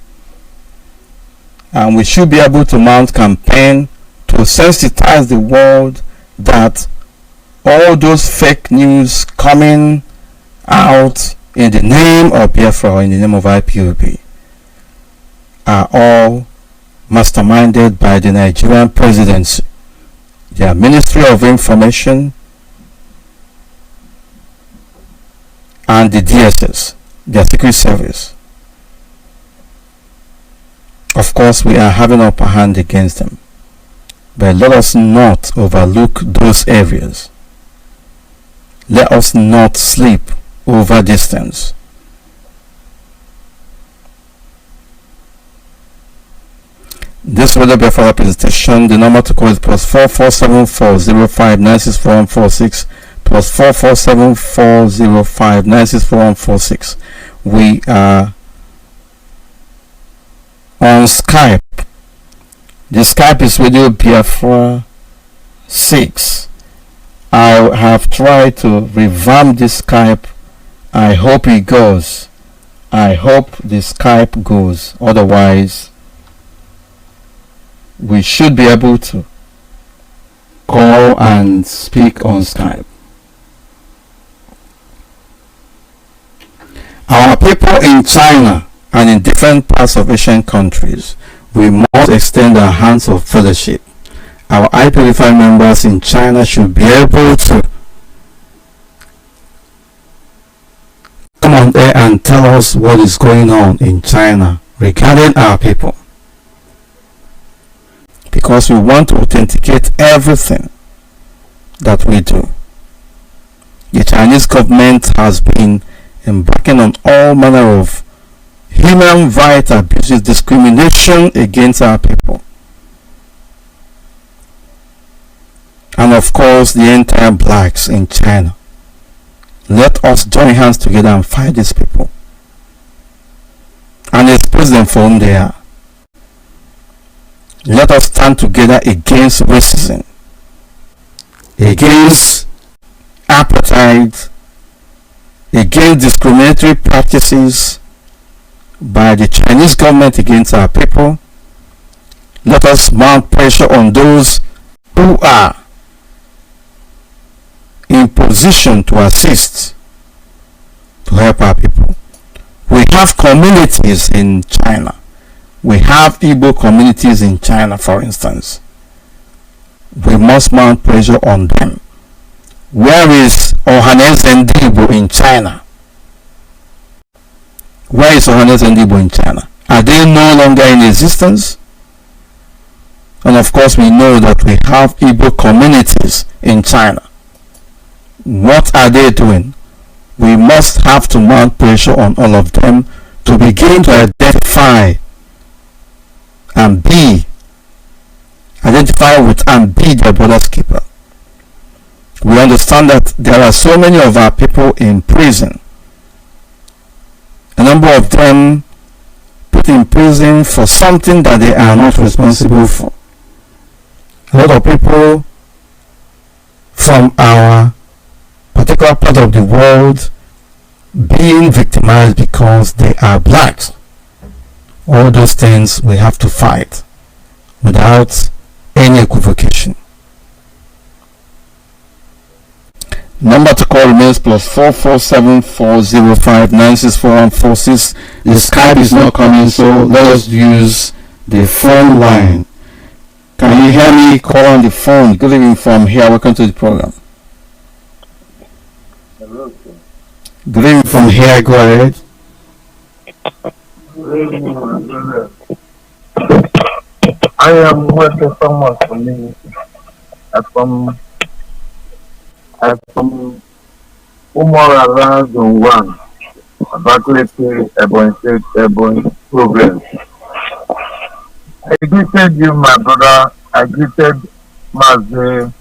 and we should be able to mount campaign to sensitize the world that all those fake news coming out in the name of Biafra or in the name of IPOB are all masterminded by the Nigerian presidency, their Ministry of Information, and the DSS, their Secret Service. Of course, we are having upper hand against them, but let us not overlook those areas. Let us not sleep over distance. This Radio Biafra representation, the number to call is +447405964146, +447405964146. We are on Skype. The Skype is Radio Biafra 6. I have tried to revamp this Skype. I hope it goes. I hope the Skype goes. Otherwise, we should be able to call and speak on Skype. Our people in China and in different parts of Asian countries, we must extend our hands of fellowship. Our IPOB members in China should be able to come on there and tell us what is going on in China regarding our people, because we want to authenticate everything that we do. The Chinese government has been embarking on all manner of human rights abuses, discrimination against our people, and of course the entire blacks in China. Let us join hands together and fight these people and expose them for whom they are. Let us stand together against racism, against apartheid, against discriminatory practices by the Chinese government against our people. Let us mount pressure on those who are in position to assist, to help our people. We have communities in China. We have Igbo communities in China, for instance. We must mount pressure on them. Where is Ohanes and Igbo in China? Where is Ohanes and Igbo in China? Are they no longer in existence? And of course, we know that we have Igbo communities in China. What are they doing? We must have to mount pressure on all of them to begin to identify with and be their brother's keeper. We understand that there are so many of our people in prison. A number of them put in prison for something that they are not responsible for. A lot of people from our particular part of the world being victimized because they are blacks. All those things we have to fight without any equivocation. Number to call remains +447-405-964-146. The Skype is not coming, so let us use the phone line. Can you hear me? Call on the phone. Good evening from here. Welcome to the program. Hello, sir. Good evening from here. Go ahead. Good evening, my brother. I am working someone for me. I'm from Umar Zone 1, Abakaliki, Ebony State, Ebony Program. I greeted you, my brother. I greeted Mazi,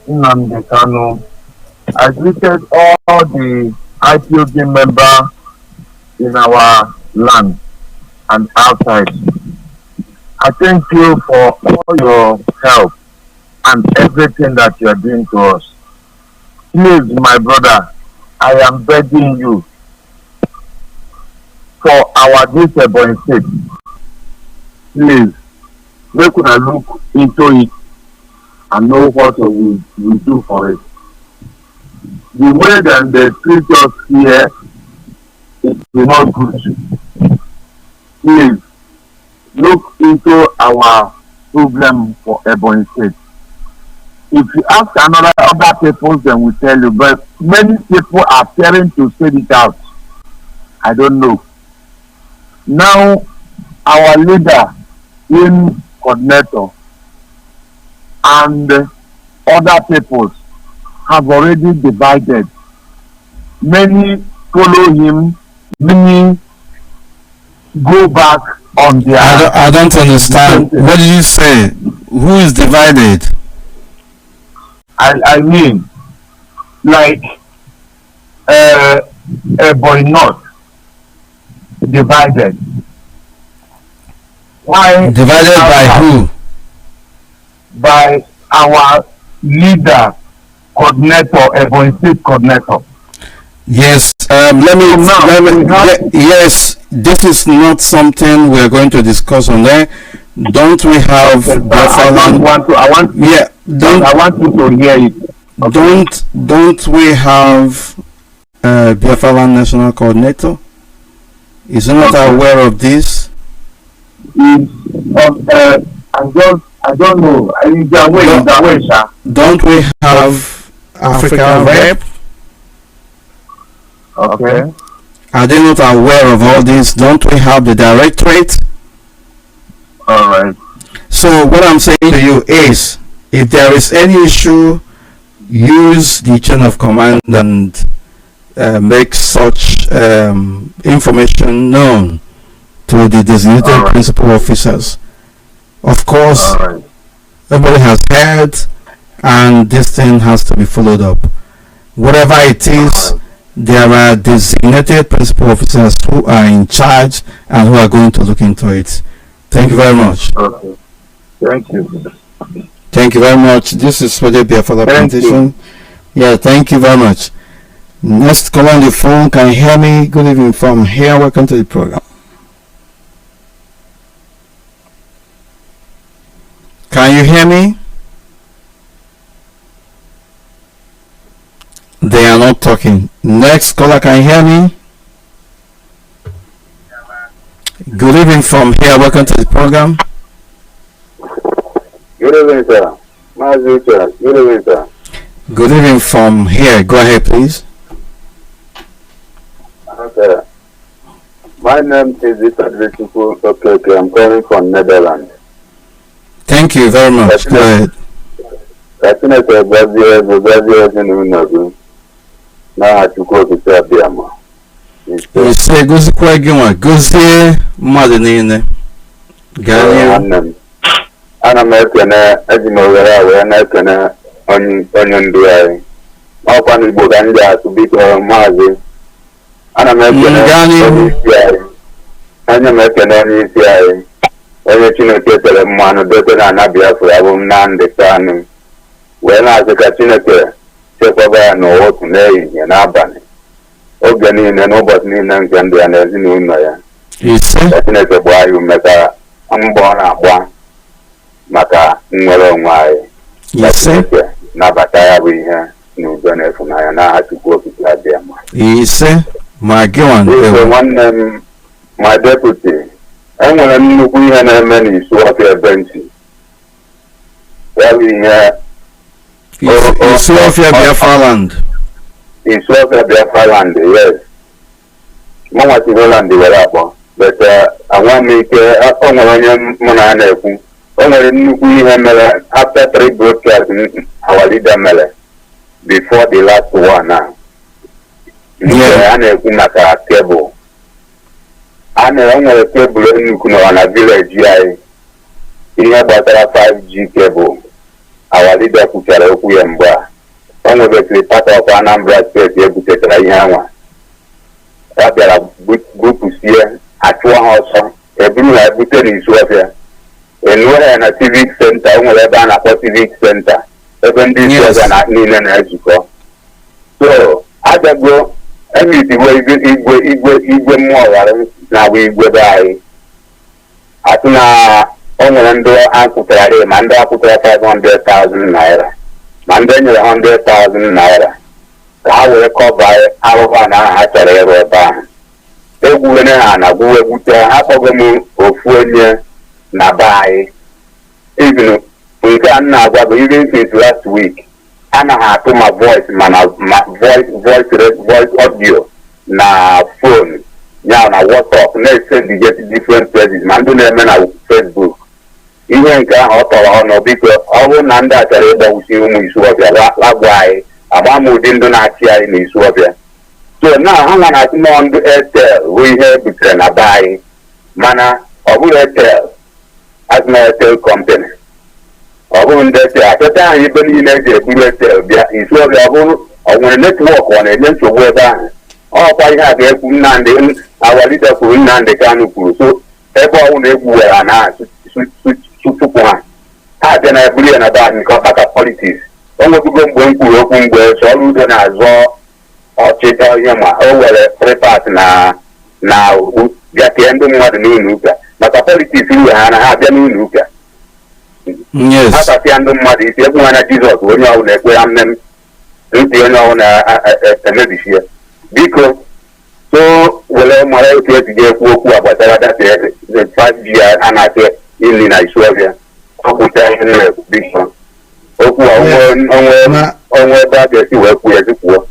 Nnamdi Kanu. I greeted all the IPOB members in our land and outside. I thank you for all your help and everything that you are doing to us. Please, my brother, I am begging you for our disability sake. Please, we could look into it and know what we do for it. The way that they treat us here is not good. Please, look into our problem for Ebony State. If you ask other people, then we tell you. But many people are fearing to say it out. I don't know. Now, our leader in coordinator and other people have already divided. Many follow him. Many go back on their. I don't understand. What did you say? Who is divided? I mean, like a boy not divided. Why? Divided by who? By our leader, coordinator, Ebony State coordinator. Yes. Yes. This is not something we are going to discuss on there. Don't we have Biafra? I want you to hear it. Okay. Don't we have Biafra national coordinator? Is he not aware of this? I don't know. Don't we have African rep? Okay. Are they not aware of all this? Don't we have the directorate? Alright. So what I'm saying to you is, if there is any issue, use the chain of command and make such information known to the designated principal officers. Of course, everybody has heard, and this thing has to be followed up. Whatever it is, there are designated principal officers who are in charge and who are going to look into it. Thank you very much. Okay. Thank you. Thank you very much. This is for the Biafra presentation. Yeah, thank you very much. Next call on the phone. Can you hear me? Good evening from here. Welcome to the program. Can you hear me? They are not talking. Next caller, can you hear me? Good evening from here. Welcome to the program. Good evening, sir. Mazi, sir. Good evening, sir. Good evening from here. Go ahead, please. Okay. My My name is Ipob. Okay, I'm calling from Netherlands. Thank you very much. Go ahead. Senator Brazil in Unagu. Now I took over to Biafra. You say gozikwa gị nwa gozie mmadụ niile gaa n'ihu. Ana m ekene eji m ohere a wee na-ekene onye ndu anyị ọkwa n'Igbo ka ndị asụ biko Mazi. Ana m ekene onye isi anyị onye Chineke tere mmanụ dote na ana Biafra bụ Nnamdi Kanu wee na-asị ka Chineke chekwaba ya n'ụtụ n'ehihie n'abalị oge niile n'ụbọchị niile nke ndụ ya na ezinụlọ ya. Ka Chineke gbaa ya ume ka mbọ ọ na-agba maka nnwere onwe anyị. Ka Chineke nabata ya bụ ihe n'udo na ịfụnanya n'aha Chukwu okike abịa ma. Nwanne m my deputy enwere nnukwu ihe na-eme n'Isu Ọfịa ebe ntị ya bụ ihe Isu Ọfịa Biafra land. Isu Ọfịa Biafra land, yes. Mụnwa si Holland were akpọ but anwa m ike o nwere onye mụ na ya na-ekwu o nwere nnukwu ihe mere after 3 broadcasts our leader mere before the last one now. A na-ekwu maka kebụl o nwere kebụl nnukwu nọrọ na vileji anyị ihe gbasara 5G kebụl our leader kwuchara okwu ya mgbe a o nwebesịrị part of Anambra steeti ebutetara ihe anwa ya bịara bupụsie achụọ ha ọsọ eburu ha ebute n'Isu Ọfịa enuo ya na civic center o nwere ebe a na-akpọ civic center ebe ndị isi ọzọ niile na-ezukọ so abịago emitiwe igwe mmụọ ghara na-agba igwe be anyị atụ na o nwere ndị akwụtara ma ndị akwụtara 500,000 naira ma ndị enyere 100,000 naira ka ha were kọba ahụhụ na ha chọrọ ịrụ ebe ahụ egwuwere ha na gwuwegwute ha kpọgo m ofu onye na be anyị even nke a na-agwa bụ even since last week anaghị atụ ma voice mana voice audio na phone ya na WhatsApp na-esend different places ma ndị na-eme na Facebook ihe nke ahụ ọ tọrọ ọnụ biko ọ bụrụ na ndị a chọrọ ịgbawusi ụmụ Isu Ọfịa lagwa anyị agba m ụdị ndụ na-achị anyị na Isu Ọfịa so na ha na na-atụ nọ ndị Airtel bụ ihe butere na be anyị mana ọ bụrụ Airtel azụma Airtel company ọ bụrụ ndị Airtel achọta anyị ebe niile eji eburu Airtel bịa Isu Ọfịa ọ bụrụ ọ nwere netwọk ọ na-enye nsogbu ebe ahụ ọkwa ihe a ga-ekwu Nnamdi awalite kwuru Nnamdi Kanu kwuru so ebe ọnwụ na-egwuwere na tupu ha bịa na eburu ya na be anyị nke ọkpata politiks o nwebugo mgbe m kwuru okwu mgbe sọọrụ udo na-azọ ọchịchị ihe ma o were prepat na bịa kee ndị mmadụ n'ụlọ ụka maka politiks iwe ha na ha bịa n'ụlọ ụka ha kasịa ndị mmadụ isi egwu ha na Jizọs onye ọbụla na-ekwe ya mmem ntị onye ọbụla na-emebisie biko so were mara otu esi ga-ekwu okwu a gbasara data 5G a na-achọ ili na Isu Ọfịa ọ bụcha ihe na-ekwu biko okwu onwe ebe a ga-esi wee kwuo ezikwuo.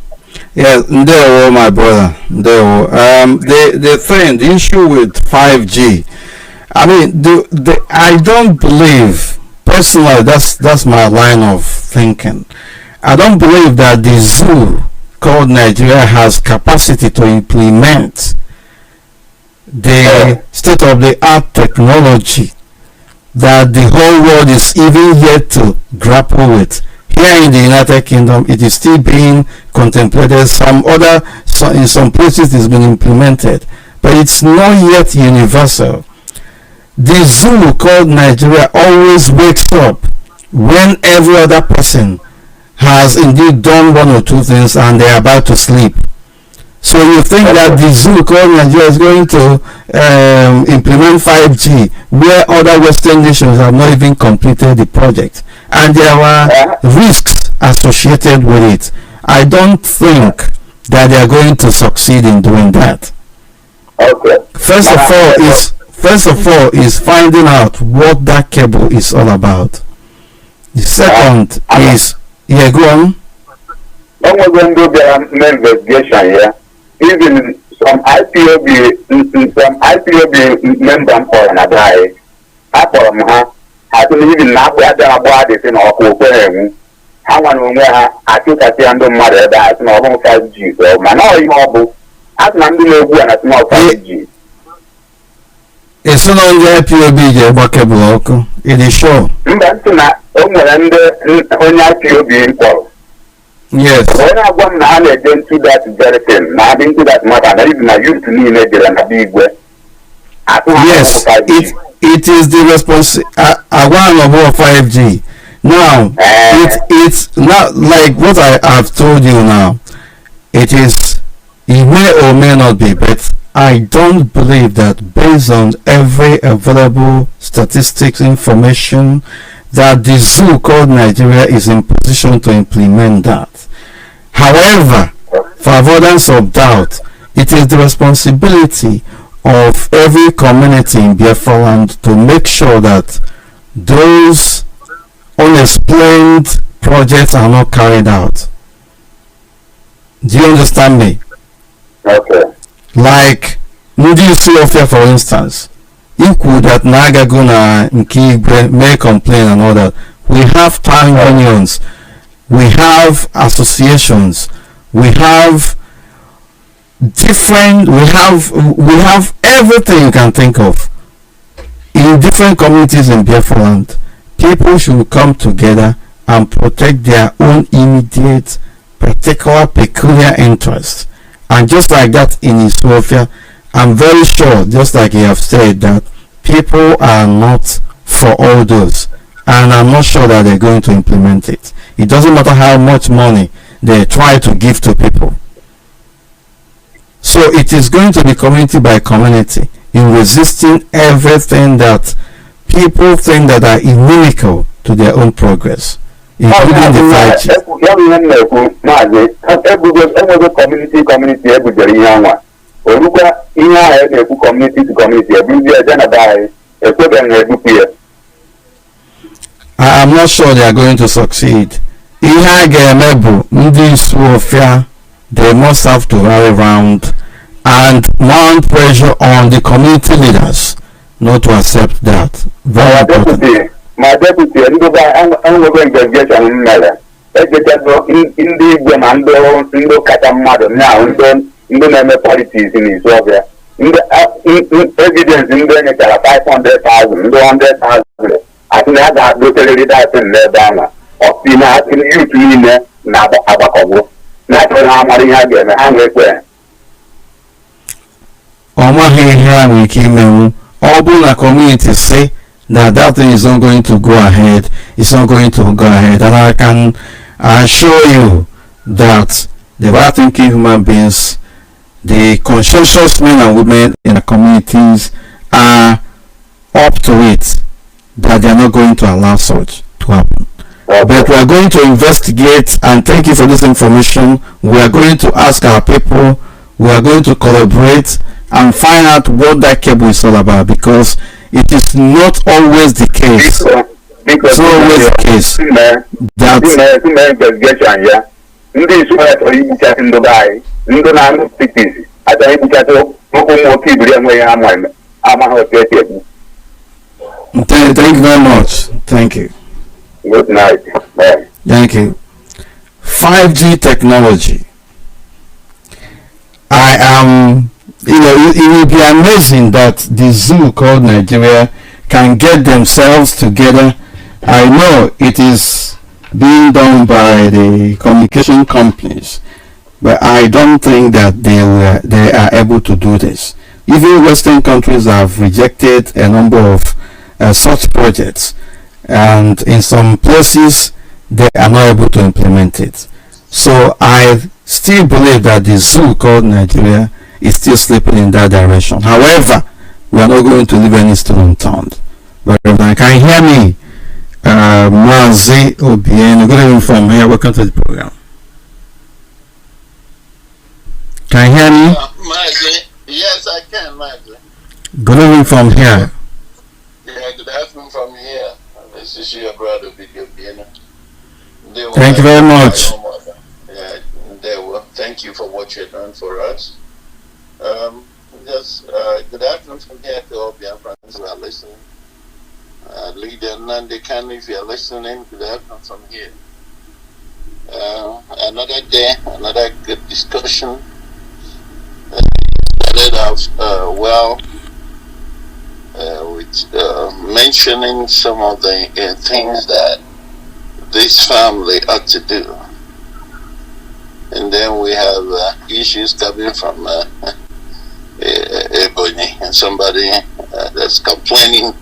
Yes, ndewo, my brother. Ndewo. The issue with 5G, I mean, I don't believe, personally, that's my line of thinking. I don't believe that the zoo called Nigeria has capacity to implement the state-of-the-art technology that the whole world is even yet to grapple with. Here in the United Kingdom, it is still being contemplated. In some places it's been implemented, but it's not yet universal. The Zulu called Nigeria always wakes up when every other person has indeed done one or two things and they are about to sleep. So you think that the Zulu called Nigeria is going to implement 5G where other Western nations have not even completed the project, and there are risks associated with it. I don't think that they are going to succeed in doing that. Okay. First of all is finding out what that cable is all about. The second is go on. When we're going to do the investigation here, even some IPOB member for na guy. Akpọrọ m ha atụ n'ihi na akpụ ya bịara gbaa dị sị na ọkụ okwe enwu ha nwa na onwe ha achụkasị ya ndị mmadụ ebe a sị na ọ bụ 5G mana ọ ihe ọ bụ asị na ndị na-egwu ya na sị na ọ 5G. Esi na ndị IPOB ji egba kebụl ọkụ ịdị sure? Mba ntị na o nwere ndị onye IPOB mkpọrọ. Yes. Onye agwa m na ha na-eje into that very thing na adị into that matter na ibi na youth niile jere na be igwe. Yes, it is the responsibility. Of 5G. Now, it's not like what I have told you now. It may or may not be, but I don't believe that based on every available statistics information that the zoo called Nigeria is in position to implement that. However, for avoidance of doubt, it is the responsibility of every community in Biafra land to make sure that those unexplained projects are not carried out. Do you understand me? Okay. Like Moody Sofia, for instance, equal that Nagaguna Nkigwe may complain and all that. We have town unions, we have associations, we have different, we have everything you can think of in different communities in Biafra land. People should come together and protect their own immediate, particular, peculiar interests. And just like that in Ethiopia, I'm very sure, just like you have said, that people are not for all those, and I'm not sure that they're going to implement it. It doesn't matter how much money they try to give to people. So it is going to be community by community in resisting everything that people think that are inimical to their own progress, including the 5G. I am not sure they are going to succeed. They must have to rally around and mount pressure on the community leaders not to accept that. Very important. My deputy, I'm going to investigation in Mela. In the Katamado now, in the politics in Ethiopia. In the evidence in the 500,000, 100,000. I think that locally that's in the Dana. Of the night in the Nabakobo. Not when I'm again, I'm required. All the communities say that thing is not going to go ahead. It's not going to go ahead, and I can assure you that the right thinking human beings, the conscientious men and women in the communities are up to it, that they are not going to allow such to happen. But we are going to investigate, and thank you for this information. We are going to ask our people, we are going to collaborate and find out what that cable is all about, because it is not always the case. It's not always the case that thank you very much. Thank you. Good night. Bye. Thank you. 5G technology. I am, it will be amazing that the zoo called Nigeria can get themselves together. I know it is being done by the communication companies, but I don't think that they are able to do this. Even Western countries have rejected a number of such projects, and in some places they are not able to implement it. So I still believe that the zoo called Nigeria is still slipping in that direction. However, we are not going to leave any stone unturned. But can you hear me? Mazi Obieno, good evening from here. Welcome to the program. Can you hear me? Mazi, yes, I can, Mazi. Good evening from here. Yeah, good afternoon from here. This is your brother, Big Obieno. Thank you very much. Thank you for what you've done for us. Just good afternoon from here to all Biafrans who are listening. Leader Nandi Khan, if you are listening, good afternoon from here. Another day, another good discussion. Started off with mentioning some of the things that this family ought to do. And then we have issues coming from Ebony and somebody that's complaining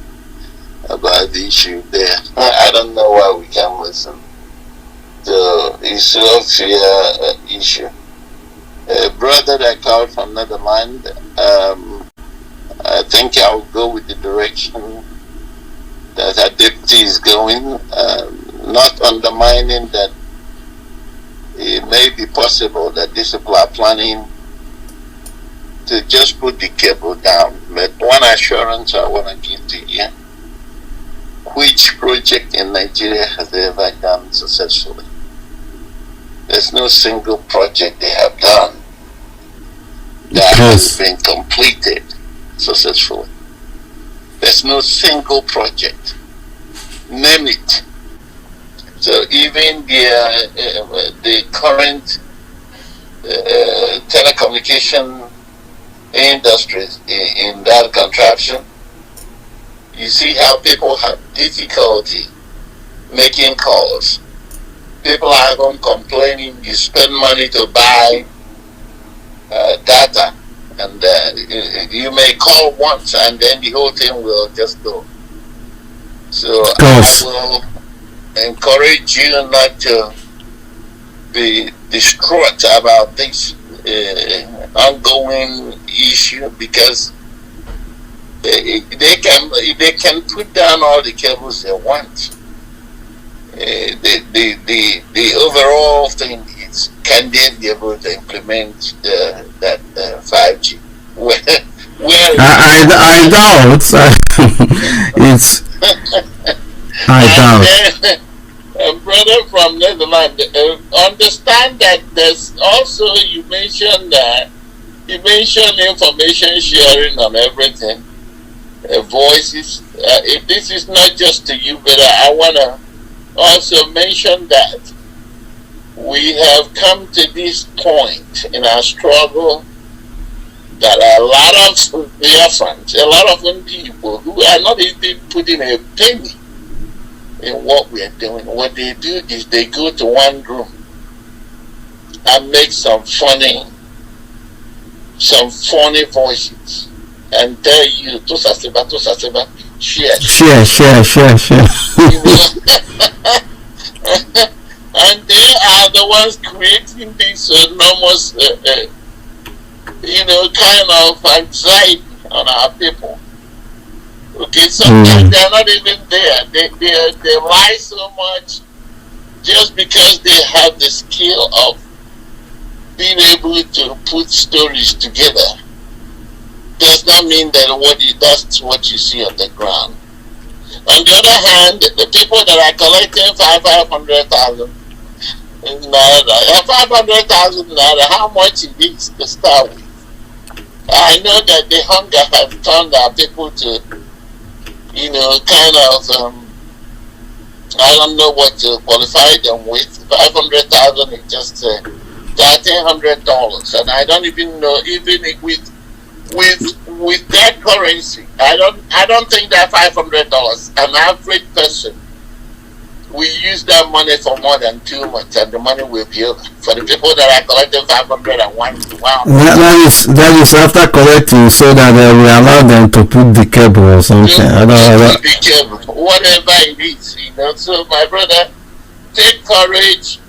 about the issue there. I don't know why we can't listen to Ethiopia issue. A brother that called from Netherlands, I think I'll go with the direction that our deputy is going, not undermining that it may be possible that these people are planning to just put the cable down. But one assurance I want to give to you, which project in Nigeria has they ever done successfully? There's no single project they have done that has been completed successfully. There's no single project. Name it. So even the current telecommunication industries in that contraption, you see how people have difficulty making calls. People are even complaining you spend money to buy data, and you may call once and then the whole thing will just go. So I will encourage you not to be distraught about this ongoing issue, because they can put down all the cables they want. The overall thing is, can they be able to implement that 5G? Where I doubt. It's I doubt. Brother from Netherlands, understand that there's also, you mentioned information sharing on everything, voices. This is not just to you, but I want to also mention that we have come to this point in our struggle that a lot of Biafrans, a lot of people who are not even putting a penny in what we are doing, what they do is they go to one room and make some funny voices and tell you Tosa Seba, share. And they are the ones creating this enormous kind of anxiety on our people. Okay, sometimes they're not even there. They lie so much just because they have the skill of being able to put stories together. Does not mean that that's what you see on the ground. On the other hand, the people that are collecting 500,000 naira, 500,000 naira, how much it is to start with? I know that the hunger has turned our people to, kind of, I don't know what to qualify them with. 500,000 is just $1,300, and I don't even know, even with that currency, I don't think that $500, an average person we use that money for more than 2 months, and the money will be over. For the people that are collecting 501, wow. That is after collecting, so that we allow them to put the cable or something. The cable, whatever it is, So my brother, take courage.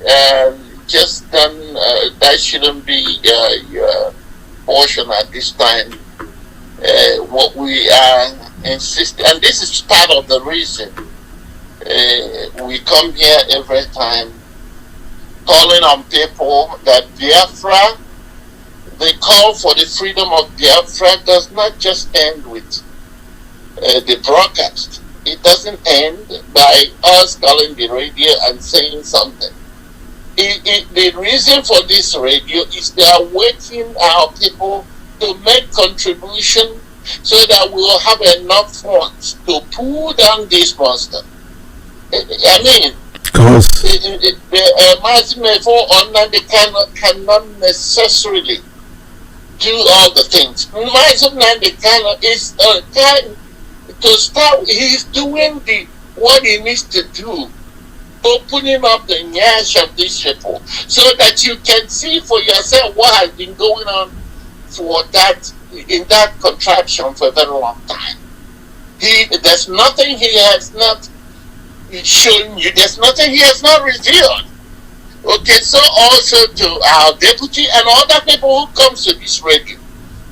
Just don't. That shouldn't be your portion at this time. What we are insisting, and this is part of the reason. We come here every time calling on people that Biafra, the call for the freedom of Biafra does not just end with the broadcast. It doesn't end by us calling the radio and saying something. The reason for this radio is they are waking our people to make contribution so that we will have enough funds to pull down this monster. I mean, Because Mazi Mefor online they cannot necessarily do all the things. Mazi Mefor is time to start. He's doing what he needs to do, opening up the nyash of these people, so that you can see for yourself what has been going on for that in that contraption for a very long time. There's nothing he has not shown you. There's nothing he has not revealed. Okay, so also to our deputy and other people who comes to this radio.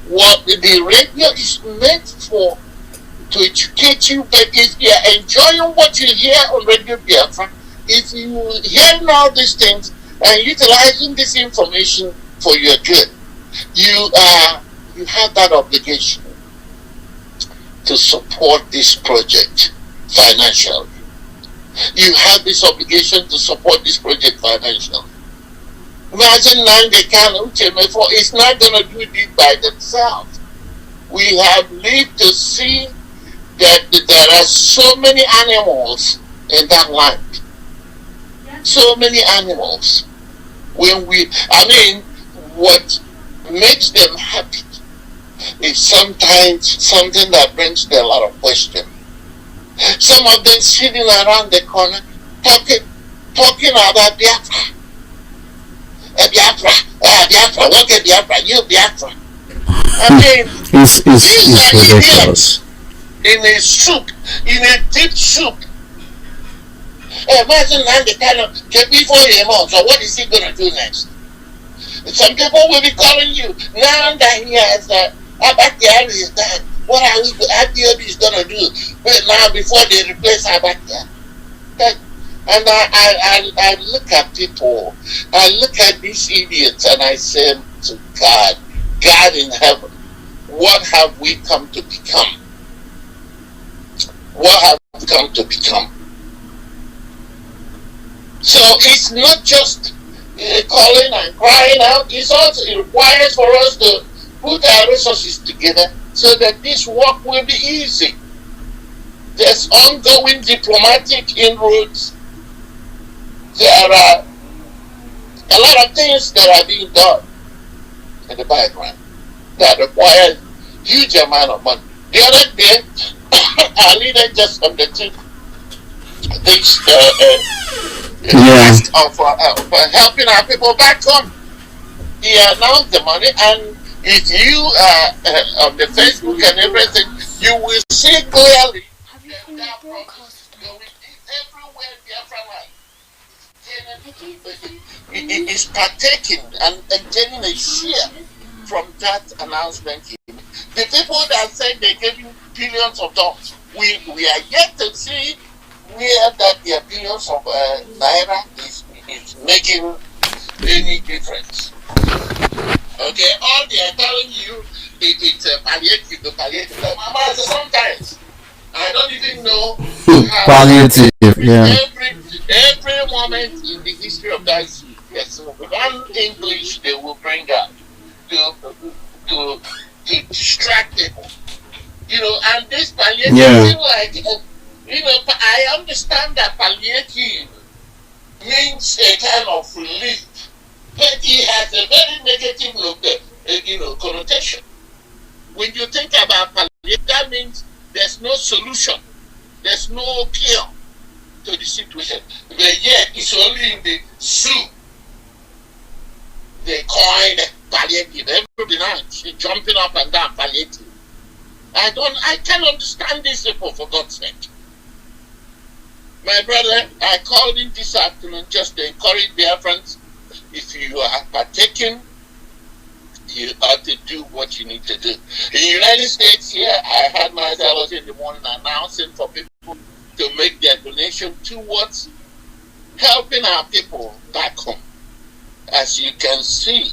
What the radio is meant for, to educate you, but if you are enjoying what you hear on Radio Biafra, if you hearing all these things and utilizing this information for your good, you have that obligation to support this project financially. You have this obligation to support this project financially. Imagine now they can Uche Mefor is not going to do it by themselves. We have lived to see that there are so many animals in that land. So many animals. What makes them happy is sometimes something that brings them a lot of questions. Some of them sitting around the corner talking about Biafra. Biafra, what is Biafra? You Biafra. it's these are ridiculous. idiots in a soup, in a deep soup. Imagine now the kind of before him, so what is he going to do next? Some people will be calling you now that he has Abakia is dead. What are we Ipob is going to do? But now before they replace Abakia. And I look at people, I look at these idiots and I say to God, God in heaven, what have we come to become? What have we come to become? So it's not just calling and crying out, it's also it requires for us to put our resources together so that this work will be easy. There's ongoing diplomatic inroads. There are a lot of things that are being done in the background that require huge amount of money. The other day, our leader just undertook this task of helping our people back home. He announced the money, and if you on the Facebook and everything, you will see clearly that broadcast going everywhere Biafra life. It is partaking and getting a share from that announcement. The people that said they gave you billions of dollars, we are yet to see where that their billions of naira is making any difference. Okay, all they are telling you it's palliative, the palliative. Sometimes I don't even know Palliative, yeah. Every moment in the history of that sea, yes, one English they will bring out to distract people. And this palliative, I understand that palliative means a kind of relief, but it has a very negative connotation. When you think about palliative, that means there's no solution, there's no cure to the situation. But yet it's only in the soup. They coined palliative every night, jumping up and down palliative. I can't understand these people, for God's sake. My brother, I called in this afternoon just to encourage Biafrans. If you are partaking, you ought to do what you need to do. In the United States here, I had myself in the morning announcing for people to make their donation towards helping our people back home. As you can see,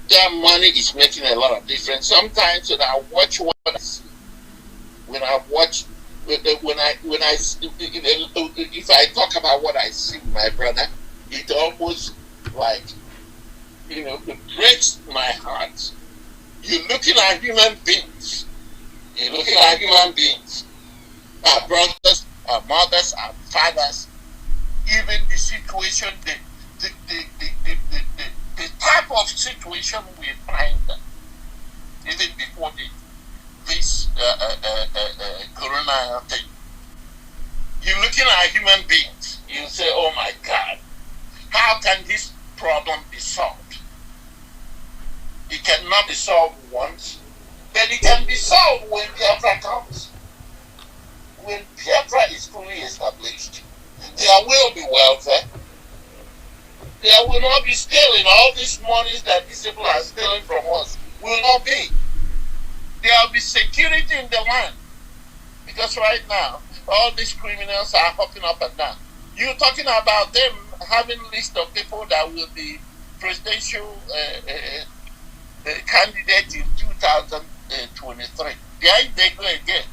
that money is making a lot of difference. Sometimes when I watch what I see, if I talk about what I see, my brother, it almost like, it breaks my heart You're looking at human beings. You're looking at human beings. Our brothers, our mothers, our fathers, even the situation, the type of situation we find even before this corona thing. You're looking at human beings. You say, oh my God, how can this problem be solved? It cannot be solved once, but it can be solved when Biafra comes. When Biafra is fully established, there will be welfare. There will not be stealing. All these monies that these people are stealing from us will not be. There will be security in the land. Because right now, all these criminals are hopping up and down. You're talking about them having a list of people that will be presidential candidate in 2023. There they go again.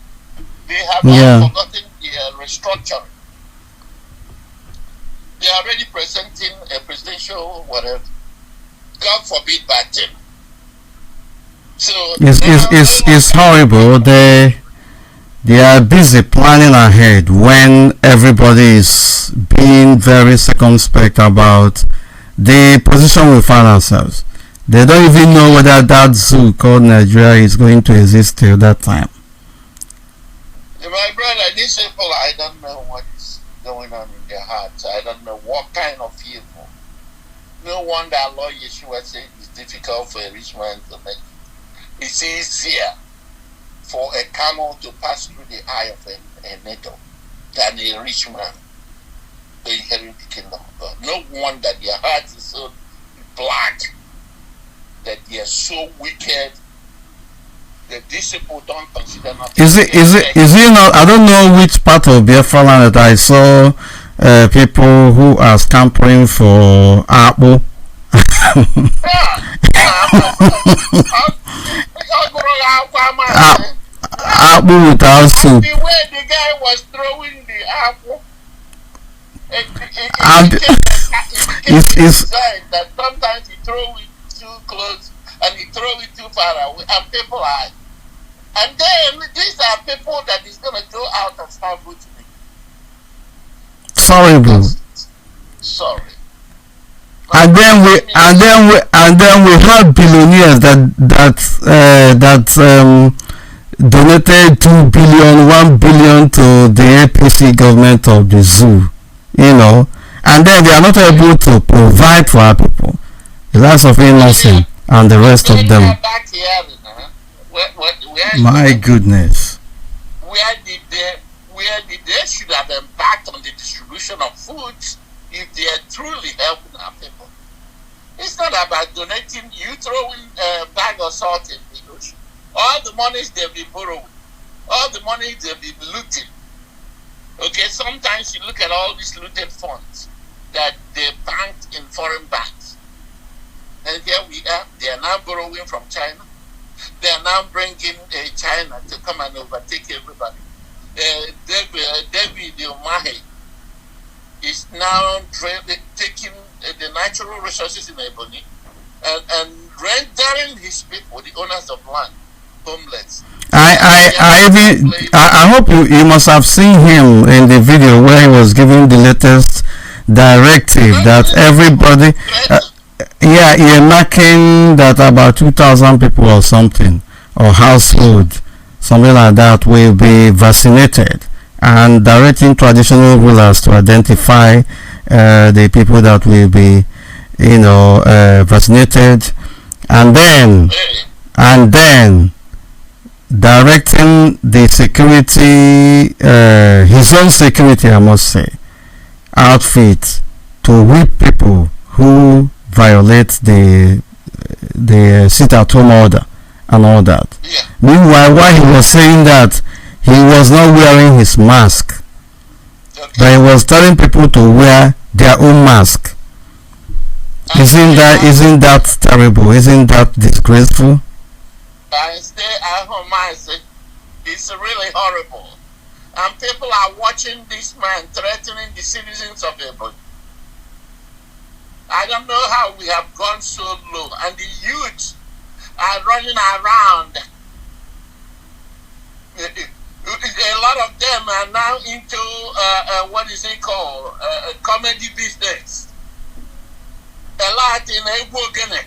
They have not forgotten the restructuring. They are already presenting a presidential whatever. God forbid bad thing. So it's horrible. They are busy planning ahead when everybody is being very circumspect about the position we find ourselves. They don't even know whether that zoo called Nigeria is going to exist till that time. My brother, these people, I don't know what is going on in their hearts. I don't know what kind of evil. No wonder Lord Yeshua said it's difficult for a rich man to make it. It's easier for a camel to pass through the eye of a needle than a rich man to inherit the kingdom of God. No wonder their hearts is so black, that they are so wicked, that these people don't consider nothing. Is it not? I don't know which part of Biafra land that I saw people who are scampering for apple. Apple without soup. The way the guy was throwing the apple, it that sometimes he throw it too close and he throw it too far away, and people are. And then these are people that is gonna go out and start voting. Sorry, bro. Sorry. And then we have billionaires that donated 2 billion, 1 billion to the APC government of the zoo, you know, and then they are not able to provide for our people. The likes of Innocent and the rest of them. My goodness. Where did they should have embarked on the distribution of food if they are truly helping our people? It's not about donating, you throwing a bag of salt in the ocean. All the monies they've been borrowing, all the money they've been looting. Okay, sometimes you look at all these looted funds that they banked in foreign banks. And here we are, they are now borrowing from China. They are now bringing China to come and overtake everybody. David Umahi is now taking the natural resources in Ebony and rendering his people, the owners of land, homeless. I hope you must have seen him in the video where he was giving the latest directive that everybody marking that about 2,000 people or something, or household, something like that, will be vaccinated, and directing traditional rulers to identify the people that will be, vaccinated, and then directing the security, his own security, I must say, outfit to whip people who violate the sit-at-home order and all that. Yeah. Meanwhile, while he was saying that, he was not wearing his mask, but he was telling people to wear their own mask. Isn't that terrible? Isn't that disgraceful? I stay at home, I say, it's really horrible. And people are watching this man threatening the citizens of Ipob. I don't know how we have gone so low. And the youth are running around. A lot of them are now into what is it called? Comedy business. A lot in Ebogen.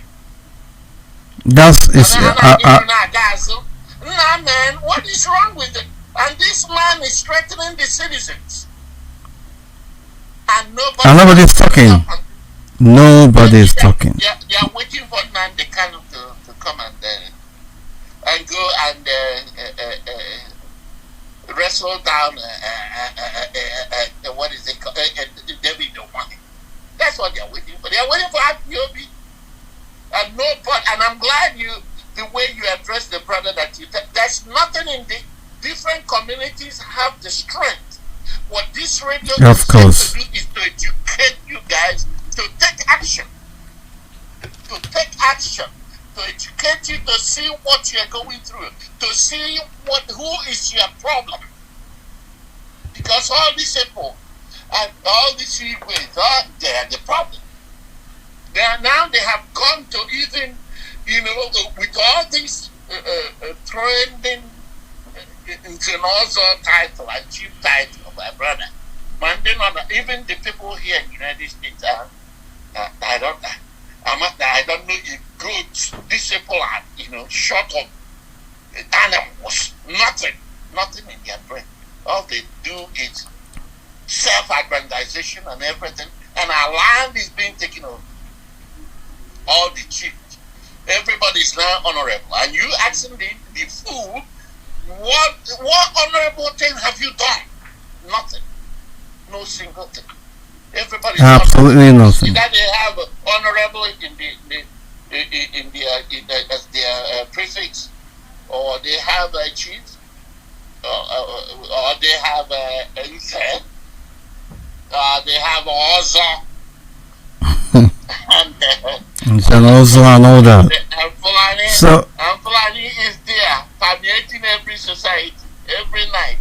Nah, man, what is wrong with it? And this man is threatening the citizens. And nobody's talking. Nobody's talking. They are waiting for Nandi Kanu to come and go and wrestle down what is it called? David Omani. That's what they are waiting for. They are waiting for IPOB. And and I'm glad the way you address the brother that there's nothing in the different communities have the strength. What this radio of course to do is to educate you guys to take action. To take action. To educate you to see what you're going through. To see who is your problem. Because all these people and all these ways, they are the problem. They have gone to even, with all these trending international title and chief title, my brother. Even the people here in the United States I don't know if goods, these people are, short of animals, nothing in their brain. All they do is self-aggrandization and everything, and our land is being taken over. All the chiefs, everybody is now honorable, and you asking the fool, what honorable thing have you done? Nothing, no single thing. Everybody absolutely nothing. That they have honorable as their prefix, or they have a chief, or they have a Uche, they have Oza. And also and all that. And Fulani is there permeating every society, every night.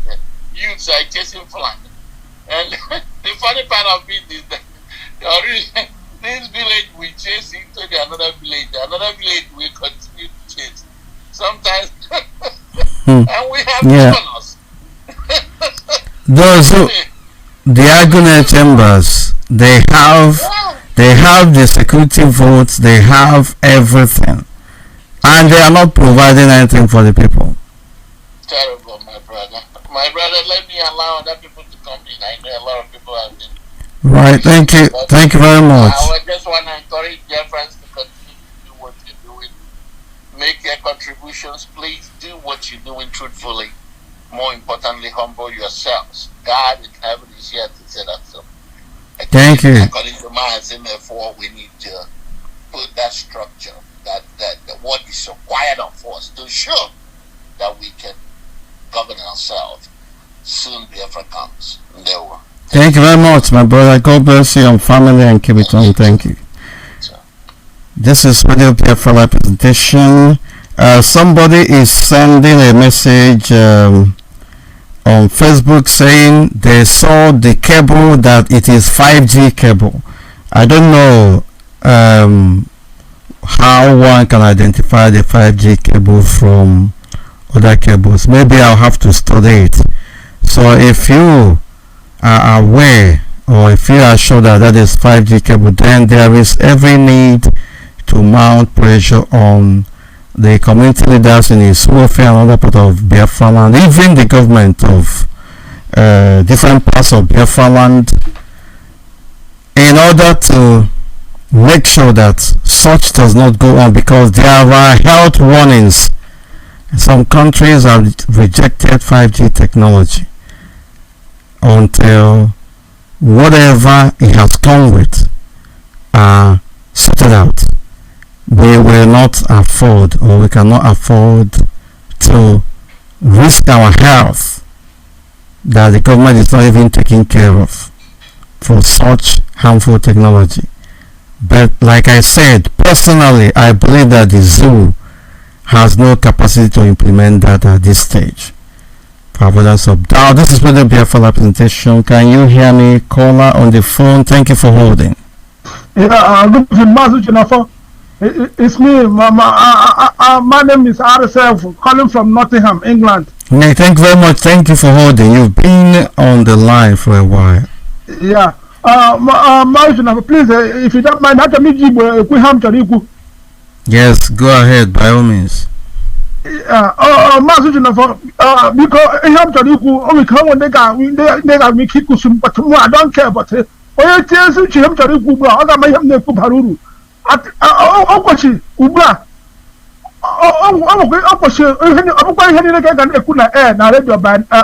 Youths are chasing Fulani. And the funny part of it is that this village will chase into another village will continue to chase. Sometimes, and we have governors. Those the argument chambers, they have the security votes, they have everything, and they are not providing anything for the people. Terrible, my brother. Let me allow other people to come in. I know a lot of people have been. Right, thank you very much. I just want to encourage their friends to continue to do what you're doing. Make your contributions. Please do what you're doing truthfully. More importantly, humble yourselves. God in heaven is here to set us up. Thank you. According to Mazi, Mefor, we need to put that structure, that what is required of us to show that we can govern ourselves. Soon Biafra comes. Thank you very much, my brother. God bless you and family and keep it on. Thank you. This is Radio Biafra representation. Somebody is sending a message on Facebook saying they saw the cable that it is 5G cable. I don't know how one can identify the 5G cable from other cables. Maybe I'll have to study it. So if you are aware, or if you are sure that that is 5G cable, then there is every need to mount pressure on the community leaders in Isuofe and other part of Biafra land, even the government of different parts of Biafra land, in order to make sure that such does not go on, because there are health warnings. Some countries have rejected 5G technology until whatever it has come with are sorted out. We will not afford, or we cannot afford to risk our health that the government is not even taking care of for such harmful technology. But like I said, personally, I believe that the zoo has no capacity to implement that at this stage. For avoidance of doubt, this is the Biafra representation. Can you hear me? Caller on the phone. Thank you for holding. Yeah, good evening, Mazi Uche. It's me. My name is RSF, calling from Nottingham, England. Nick, thank you very much. Thank you for holding. You've been on the line for a while. Yeah. Mazi, please, if you don't mind, how can we have Yes, go ahead, by all means. Mazi, because I have to do, only come when they got me keep some, but I don't care. But I tell you, I'm to do, I got my him to Paruru. Ọkọchị ugbu a ọkọchị ọbụkwa ihe niile ka na-ekwu na na redio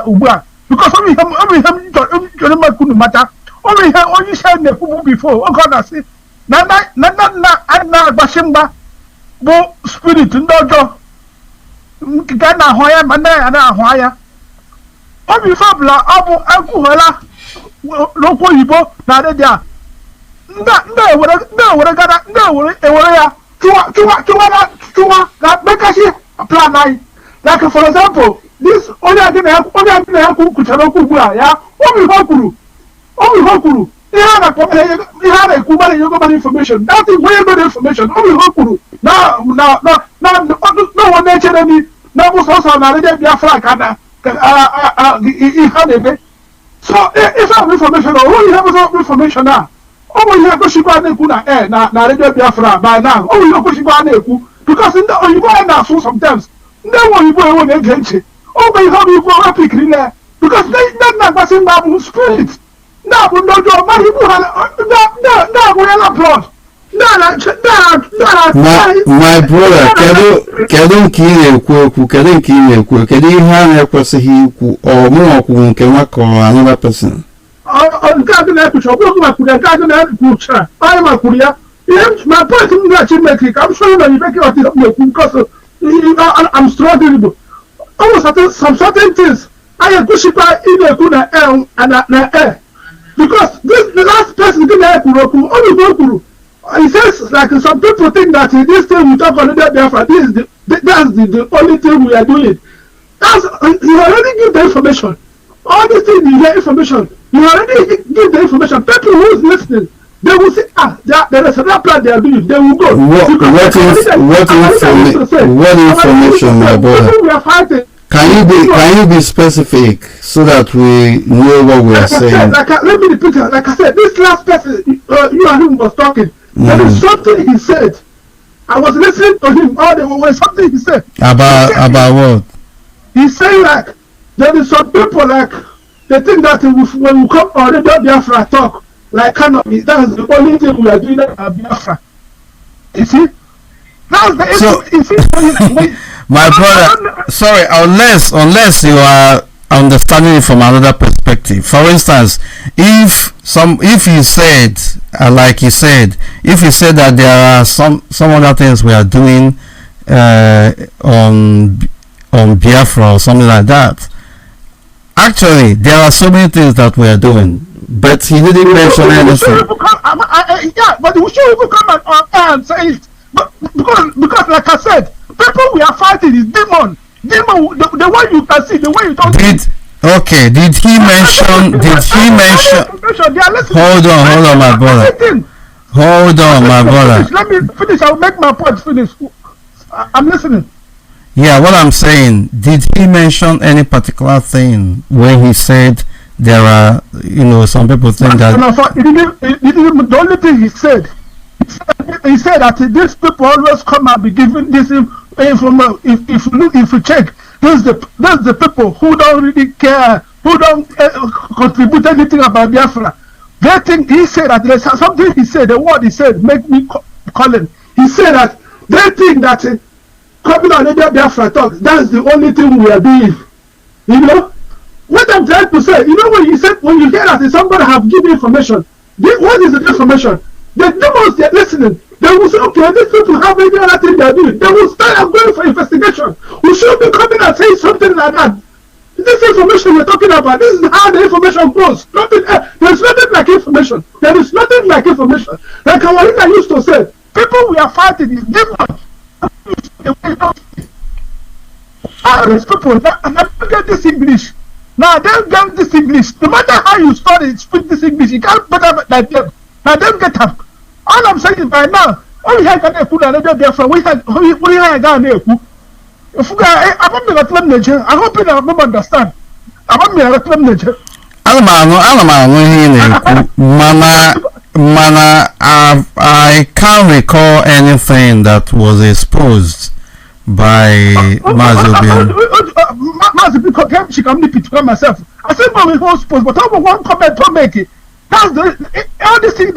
ugbu a bikos ọ bụ ihe m chọrọ ịmakwu mata ọ bụ ihe onye isi anyị na-ekwu bifo oge ọ na-asị na-agbasi mgba bụ spirit ndị ọjọọ nke a na-ahụ anya ma ndị ya na-ahụ anya ọ bụ ife ọbụla ọ bụ ekwughela n'okwu oyibo na redio a ndị ewere ya chụwa na mekasi plan anyị like for example this onye adị na ya kwuchara okwu ugbu a ya obi ihe o kwuru ihe a na-ekwu gbara enye gọọmenti information that is where no information obi ihe o kwuru na na-echere ni na bụ sọsọ na redio Biafra ka na ihe a na-eme so ife of information ọ bụghị ihe bụ information a ọ bụ ihe kwesịkwa na-ekwu na redio Biafra by now ọ bụ ihe kwesịkwa na-ekwu because ndị oyibo anyị na-asụ sometimes ndị nwe oyibo ewe na-ege ntị ọ bụ ihe oyibo ha pikiri na because ndị na-agbasị ndị abụ spirit ndị abụ ndị ọjọọ ma ibu ha ndị abụghịla blood My brother, kedu nke ị na-ekwu okwu kedu nke ị na-ekwu kedu ihe a na-ekwesịghị ikwu ọ mụ ọkwụ nke nwa ka another person nke a dị na-ekwucha ọ bụrụ makwuru ya nke a dị na-ekwucha anyị makwuru ya ihe ma point m na-achị meki ka m sọrọ na ibeke ọtị na-ekwu because I'm struggling ọ bụ some certain things anyị ekwuchikwa ị na-ekwu na because the last person dị na-ekwuru okwu ọ bụ o kwuru he says like some people think that this thing we talk on the Biafra that's the only thing we are doing. You already give the information. All these things you hear information. You already give the information. People who is listening, they will say, there is another plan they are doing. They will go. What information, my brother? We are fighting. Can you be specific so that we know what we are saying? Let me repeat it. Like I said, this last person, you and him was talking. There is something he said. I was listening to him. There was something he said. About what? He said like there is some people like they think that when we come on Radio Biafra talk like cannabis, that's the only thing we are doing at Biafra. You see? That's the you see, my brother, sorry, unless you are understanding it from another perspective. For instance, if he said, like he said, if he said that there are some other things we are doing on Biafra or something like that, actually there are so many things that we are doing, but he didn't mention anything. Yeah, but we should come and say it. But because like I said, people we are fighting is demon, the way you can see, the way you don't see. Okay, did he mention hold on my brother. Hold on my brother. Let me finish, I'll make my point finish. I'm listening. Yeah, what I'm saying, did he mention any particular thing when he said there are, some people think that... No, the only thing he said that these people always come and be giving this information. If you check, there's the people who don't really care, who don't contribute anything about Biafra. They think he said that there's something he said, the word he said make me call him. He said that they think that coming on Radio Biafra talk, that's the only thing we are doing. What I'm trying to say, when you hear that somebody have given information, what is the information? The demons they're listening, they will say, okay, these people have any other thing they're doing. They will start going for investigation. We should be coming and saying something like that. This information we're talking about, this is how the information goes. There's nothing like information. There is nothing like information. Like Kawarina used to say, people we are fighting is demons. These people, and I don't get this English. Now, they don't get this English. No matter how you study, speak this English, you can't better like them. Now, they don't get up. All I'm saying is by now, only had a food and a Biafra. We had gone there. If you I want me to let nature. I hope you don't understand. I want me to let nature. Mana, I can't recall anything that was exposed by Mazi. Mazi, because she can to myself. I said, no, we won't suppose, but I want comment to make it. That's all this thing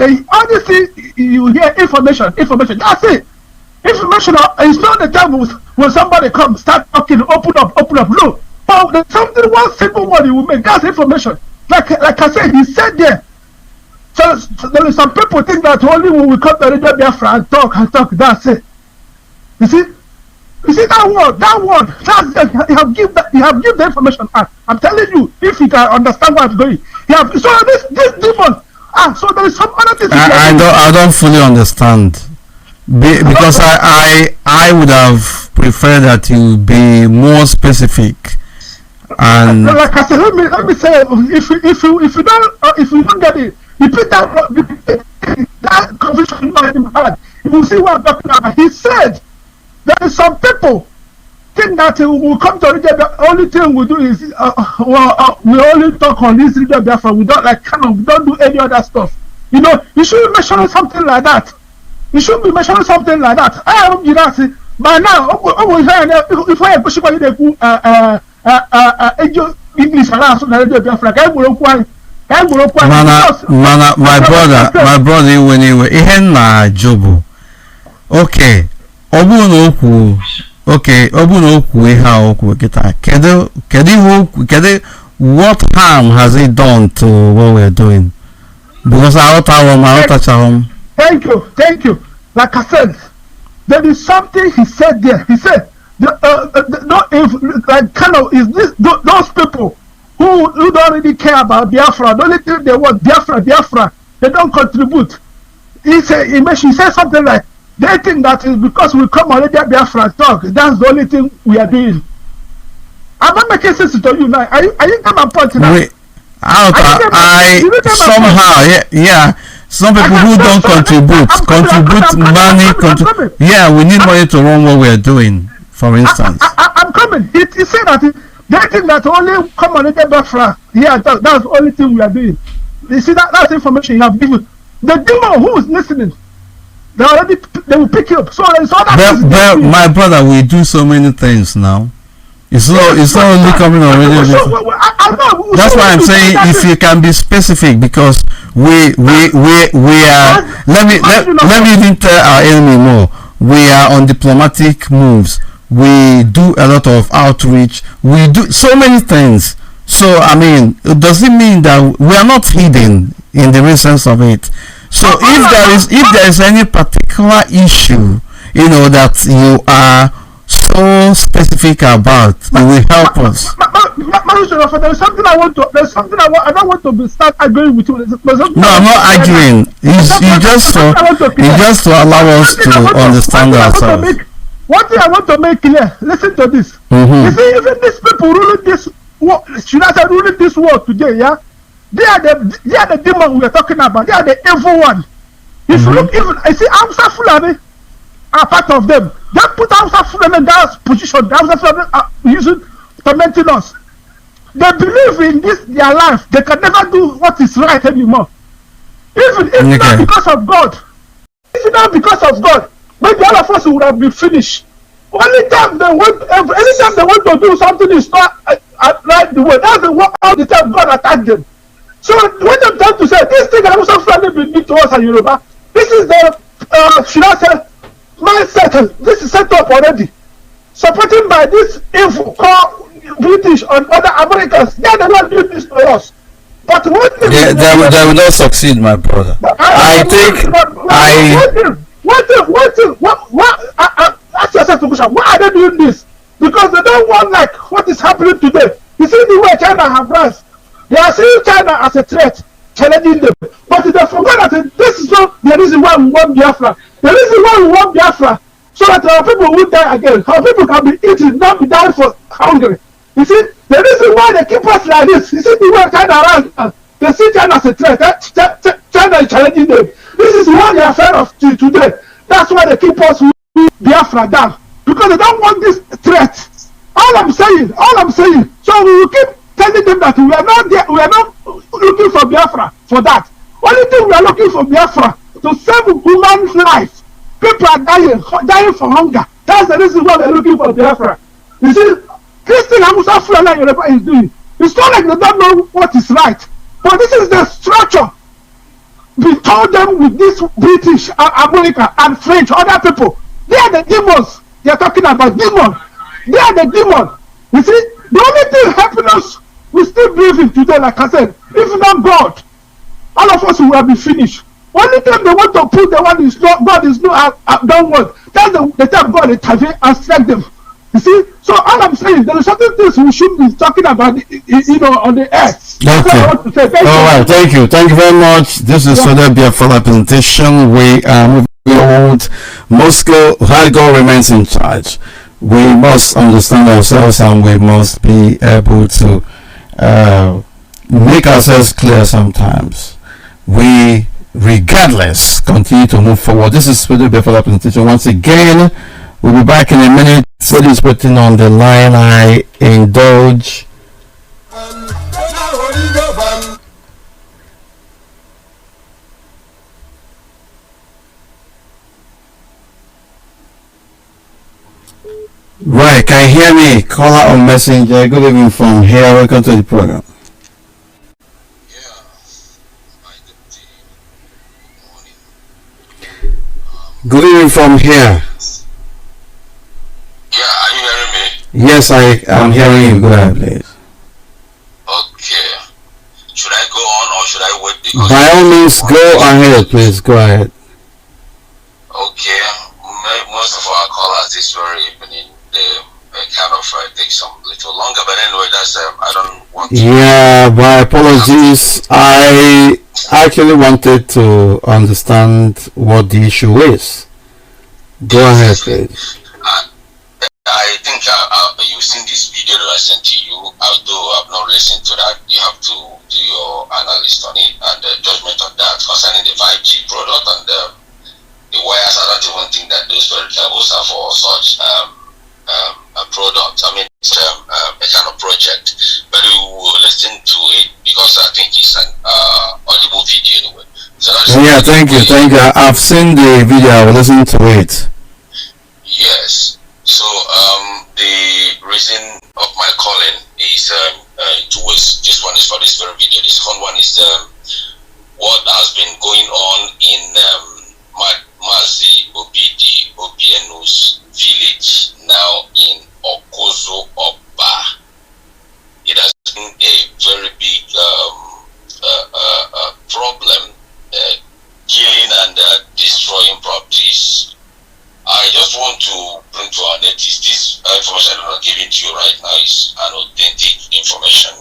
you hear information. That's it. Information is not the time when somebody comes, start talking, open up. No. Oh, there's something, one simple word you will make. That's information. Like I said, he said there. So there is some people think that only when we come to Radio Biafra and talk, that's it. You see that word, that's you have give the information out. I'm telling you, if you can understand what I'm going, so this demon. So there is some other things. I don't fully understand. Because I would have preferred that you be more specific. And like I said, let me say, if you don't get it, repeat that conversation you had. You will see what I'm talking about. He said there is some people think that we will come to Radio. The only thing we do is we only talk on this Radio Biafra. We don't we don't do any other stuff. You know, you should mention something like that. You should be mentioning something like that. I hope you don't see. By now, if I push English around so Radio Biafra, Mana, my brother, anyway, ihe jobu. Okay, obunoku ihe okwu kita. Kedu what harm has it done to what we're doing? Because I touch home. Thank you. Like I said, there is something he said there. He said, those people who don't really care about Biafra, the only thing they want Biafra, they don't contribute. He said something like, they think that is because we come on Radio Biafra and talk. That's the only thing we are doing. I'm not making sense to you now. Are you getting my point now? Yeah. Some people who don't contribute money. Yeah, we need money to run what we're doing. For instance, I'm coming. He said that they think that only come on the Biafra. Yeah, that's the only thing we are doing. You see that's information you have given. The demon who is listening, they will pick you up. So it's all that. My brother, we do so many things now. It's not only coming on radio. That's why I'm saying if you can be specific, because we are. Let me even tell our enemy more. We are on diplomatic moves. We do a lot of outreach. We do so many things. So I mean, does it mean that we are not hidden in the real sense of it? So if there is any particular issue, that you are so specific about, it will help us. There's something I want to. I don't want to start arguing with you. No, I'm not arguing. It's just to allow us to understand ourselves. One thing I want to make clear. Listen to this. You see, even these people ruling this world, ruling this world today, yeah, they are the demon we are talking about. They are the evil one. If you look, even I see Amsa Fulani are part of them. They put Amsa Fulani in that position. Amsa Fulani are using tormenting us. They believe in this their life. They can never do what is right anymore. Even if not because of God. If not because of God, maybe all of us would have been finished. Anytime they want to do something is not right the way. That's the way all the time God attacked them. So when they try to say this thing that also finally been done to us in Yoruba, this is the should I say mindset. This is set up already, supported by this evil called British and other Americans. They are the ones doing this to us. But they will not succeed, my brother. Ask yourself the question, why are they doing this? Because they don't want like what is happening today. You see the way China have rise. They are seeing China as a threat, challenging them. But they forgot that this is not the reason why we want Biafra. The reason why we want Biafra, so that our people will die again. Our people can be eaten, not be dying for hungry. You see, the reason why they keep us like this, you see the way China rise, they see China as a threat. China is challenging them. This is what they are afraid of today. That's why they keep us with Biafra down, because they don't want this threat. All I'm saying. So we will keep telling them that we are not there, we are not looking for Biafra for that. Only thing we are looking for Biafra to save human life. People are dying for hunger. That's the reason why we're looking for Biafra. You see, this thing Amusa Fulani Yoruba is doing, it's not like they don't know what is right, but this is the structure we told them with this British, America, and French, other people. They are the demons. They are talking about demons. They are the demons. You see, the only thing helping us, we still breathing today, like I said. If not God, all of us will be finished. Only time they want to put the one is not, God is not downward. That's the time God intervene and strike them. You see, so all I'm saying, there are certain things we should be talking about, on the earth. Okay. All right. Thank you. Thank you very much. This is Soda Biafra presentation. We are moving on. Moscow, high God remains in charge. We must understand ourselves, and we must be able to make ourselves clear sometimes. We, regardless, continue to move forward. This is Soda Biafra presentation. Once again, we'll be back in a minute. Somebody's waiting on the line. I indulge. Right, can you hear me? Caller or messenger. Good evening from here. Welcome to the program. Good evening from here. Yeah, are you hearing me? Yes, I am hearing you. Go ahead, please. Okay. Should I go on or should I wait? Because by all means, go ahead, please. Go ahead. Okay. Most of our callers this very evening, they kind of take some little longer, but anyway, that's I don't want to. Yeah, my apologies. I actually wanted to understand what the issue is. Go ahead, please. I think you've seen this video that I sent to you. Although I've not listened to that, you have to do your analysis on it and judgment on that concerning the 5G product and the wires. I don't even think that those very cables are for such a product. I mean, it's a kind of project, but we will listen to it because I think it's an audible video anyway. So that's thank you. I've seen the video. I will listen to it. Yes. So the reason of my calling is this one is for this very video. The second one is what has been going on in Mazi Obieno's village now in Okozo Oba. It has been a very big problem, killing and destroying properties. I just want to bring to our notice this information I'm giving to you right now is an authentic information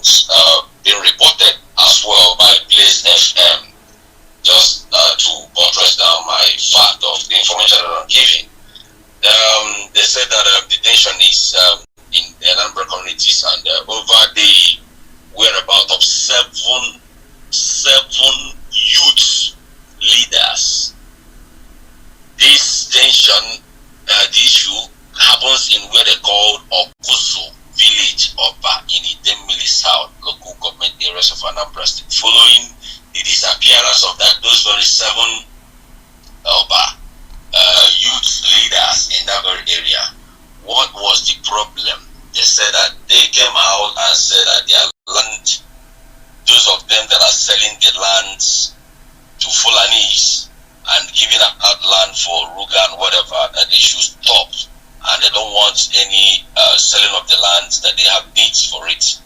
being reported as well by Blaze FM, just to buttress down my fact of the information that I'm giving. They said that the tension is in the number of communities and over the whereabouts of seven youth leaders. This tension, the issue happens in where they call Okusu village Oba in Idemili South local government areas of Anambra State, following the disappearance of those very 7 Oba youth leaders in that very area. What was the problem? They said that they came out and said that their land, those of them that are selling the lands to Fulanis and giving out land for Ruga and whatever, that they should stop, and they don't want any selling of the lands, that they have needs for it.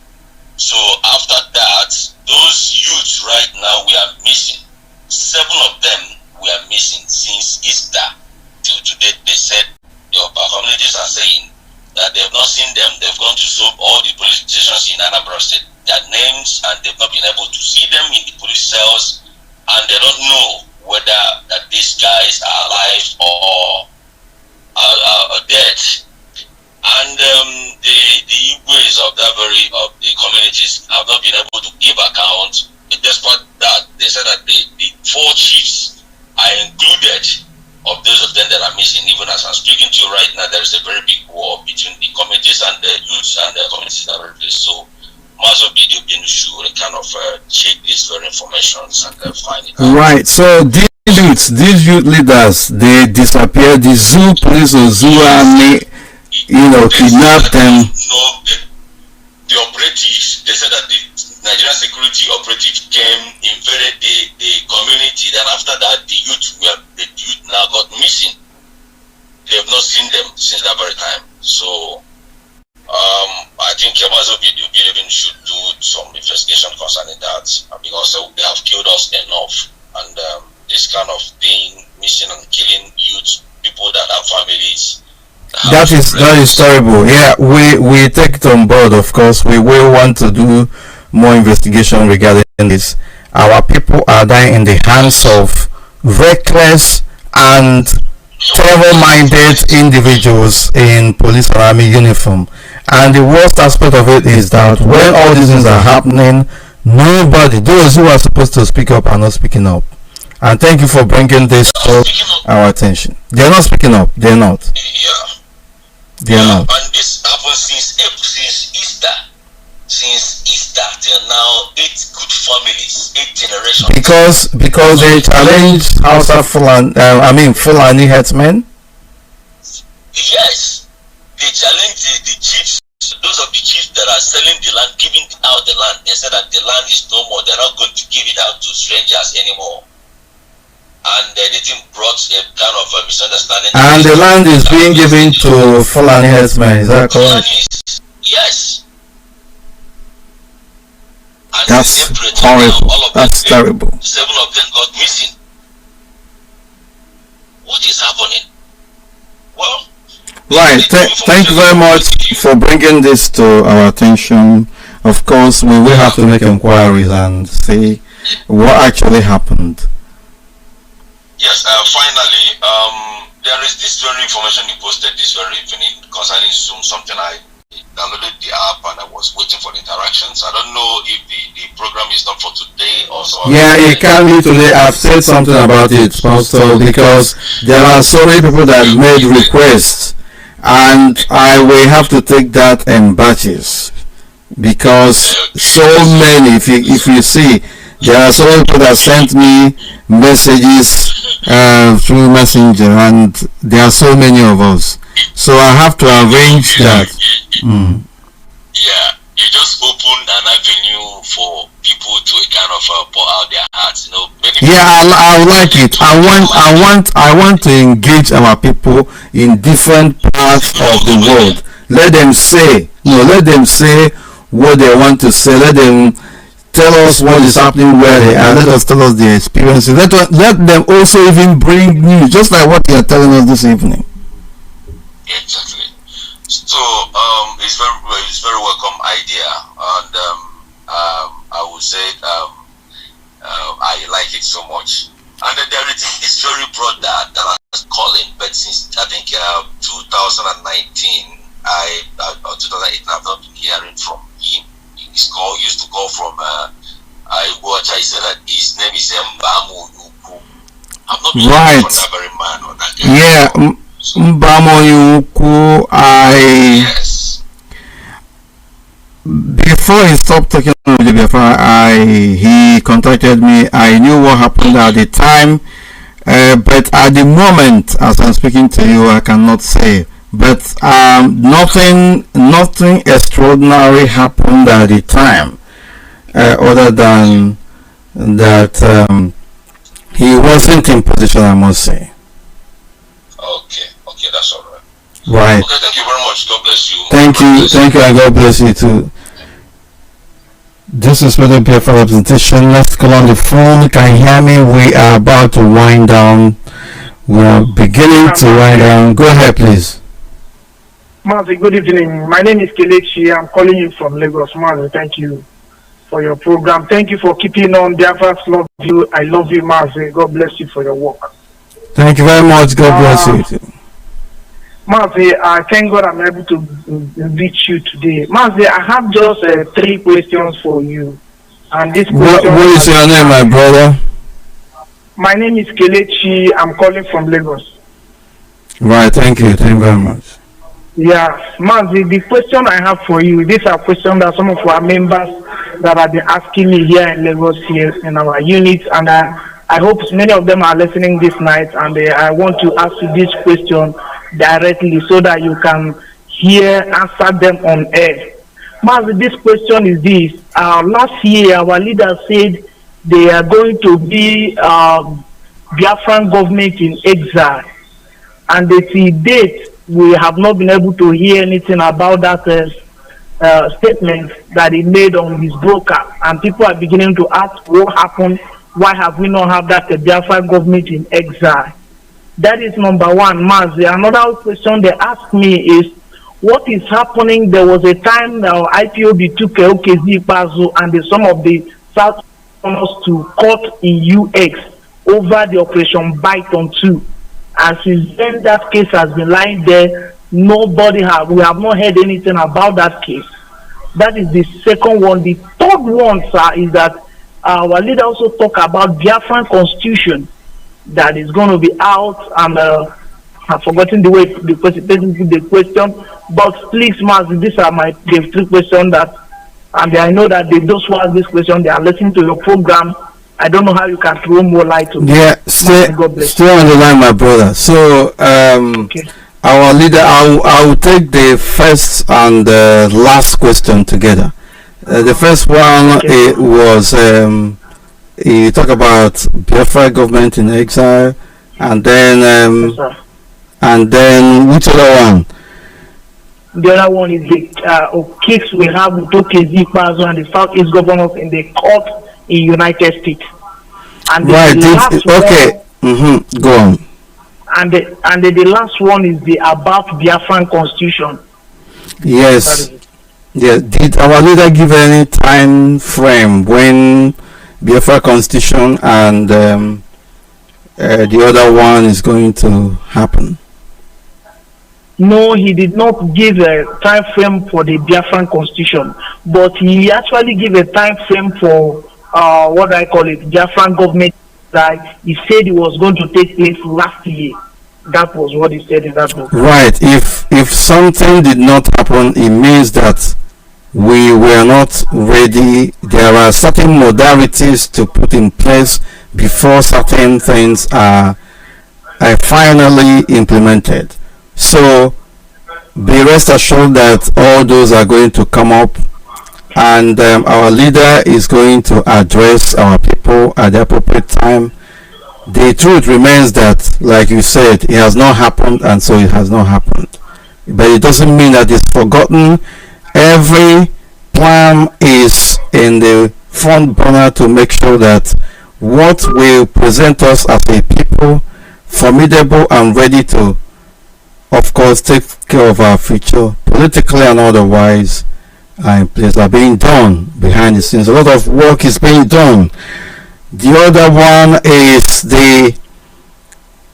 So after that, those youths right now we are missing. 7 of them we are missing since Easter till today. They said the communities are saying that they have not seen them. They've gone to all the police stations in Anambra State, their names, and they've not been able to see them in the police cells, and they don't know whether that these guys are alive or are dead. And the Igbos of the communities have not been able to give account. Despite that, they said that the 4 chiefs are included of those of them that information and find it out. Right. So these youth leaders, they disappear. The zoo police or zoo army, kidnap them. No, the operatives, they said that the Nigerian security operative came, invaded the community. Then after that, the youth now got missing. They have not seen them since that very time. So I think Mazi should do some investigation concerning that, because they have killed us enough, and this kind of thing, missing and killing youth, people that have families. That is terrible. Yeah, we take it on board. Of course, we will want to do more investigation regarding this. Our people are dying in the hands of reckless and terror-minded individuals in police and army uniform. And the worst aspect of it is that when all these things are happening, nobody, those who are supposed to speak up, are not speaking up. And thank you for bringing this to our attention. They are not speaking up. They are not. Yeah. They are not. And this happened since Easter. Since Easter till now, 8 good families, 8 generations. Because they challenged Fulani headsmen. Yes, they challenged the chiefs. Those of the chiefs that are selling the land, giving out the land. They said that the land is no more. They're not going to give it out to strangers anymore. And the thing brought a kind of a misunderstanding. And the land is being given to Fulani headsmen. Is that correct? Yes. And that's horrible. That's terrible. 7 of them got missing. What is happening? Well, right. Thank you very much for bringing this to our attention. Of course, we will have to make inquiries and see what actually happened. Yes. Finally, there is this very information you posted this very evening concerning Zoom. Something I downloaded the app and I was waiting for the interactions. I don't know if the program is not for today or so. Yeah, it can be today. I've said something about it also, because there are so many people that made requests, and I will have to take that in batches, because so many, if you see, there are so many people that sent me messages through Messenger, and there are so many of us. So I have to arrange that. Yeah, you just opened an avenue for people to kind of pour out their hearts. Yeah, I like it. I want to engage our people in different parts of the world. Let them say what they want to say. Let them tell us what is happening where they are. Let us tell us their experiences. Let them also even bring news, just like what you are telling us this evening. Exactly. So it's very welcome idea, and I would say I like it so much. And there it is very broad that I was calling, but since I think 2019, or 2018, I've not been hearing from him. Used to call from I said that his name is Mbamu Yuku. I've not been hearing from that very man or that guy. Yeah. Mbamoyuku, yes. Before he stopped talking to the Biafra, he contacted me. I knew what happened at the time, but at the moment, as I'm speaking to you, I cannot say. But nothing extraordinary happened at the time, other than that he wasn't in position, I must say. Okay, that's all right. Right. Okay, thank you very much. God bless you. Thank you, and God bless you too. This is Brother Biafra representation. Let's call on the phone. Can you hear me? We are about to wind down. We are beginning to wind down. Go ahead, please. Mazi, good evening. My name is Kelechi. I'm calling you from Lagos. Mazi, thank you for your program. Thank you for keeping on. Biafra love you. I love you, Mazi. God bless you for your work. Thank you very much. God bless you too. Mazi, I thank God I'm able to reach you today. Mazi, I have just 3 questions for you. And this what is your name, my brother? My name is Kelechi. I'm calling from Lagos. Right, thank you. Thank you very much. Yeah, Mazi, the question I have for you, these are questions that some of our members that have been asking me here in Lagos here in our unit, and I hope many of them are listening this night, and I want to ask you this question directly so that you can answer them on air. Mazi, this question is this. Last year, our leader said they are going to be Biafran government in exile, and the date we have not been able to hear anything about that statement that he made on his broadcast, and people are beginning to ask what happened. Why have we not have that Biafran government in exile? That is number one, Mazi. Another question they asked me is, what is happening? There was a time now IPOB took Ukezi Ipazu and some of the South to court in UX over the Operation Python 2. And since then, that case has been lying there. We have not heard anything about that case. That is the second one. The third one, sir, is that our leader also talk about Biafran Constitution that is going to be out, and I've forgotten the way the question. But please, Mazi, these are the three questions that, and I know that those who ask this question, they are listening to your program. I don't know how you can throw more light to yeah, stay on the line, my brother. So, okay. Our leader, I will take the first and the last question together. The first one, okay. It was he talked about Biafra government in exile, and then yes, and then which other one? The other one is the case we have with Ukezi Ipazu and the Southeast governors in the court in United States. And right. Okay. Go on. And the last one is the about Biafran Constitution. Yes. Yeah. Did our leader give any time frame when Biafra Constitution and the other one is going to happen? No, he did not give a time frame for the Biafran Constitution, but he actually gave a time frame for what I call it, Biafran government. That he said it was going to take place last year. That was what he said in that book. Right. If something did not happen, it means that we were not ready. There are certain modalities to put in place before certain things are finally implemented. So be rest assured that all those are going to come up, and our leader is going to address our people at the appropriate time. The truth remains that, like you said, it has not happened, and so it has not happened. But it doesn't mean that it's forgotten. Every plan is in the front burner to make sure that what will present us as a people formidable and ready to, of course, take care of our future, politically and otherwise, things are being done behind the scenes. A lot of work is being done. The other one is the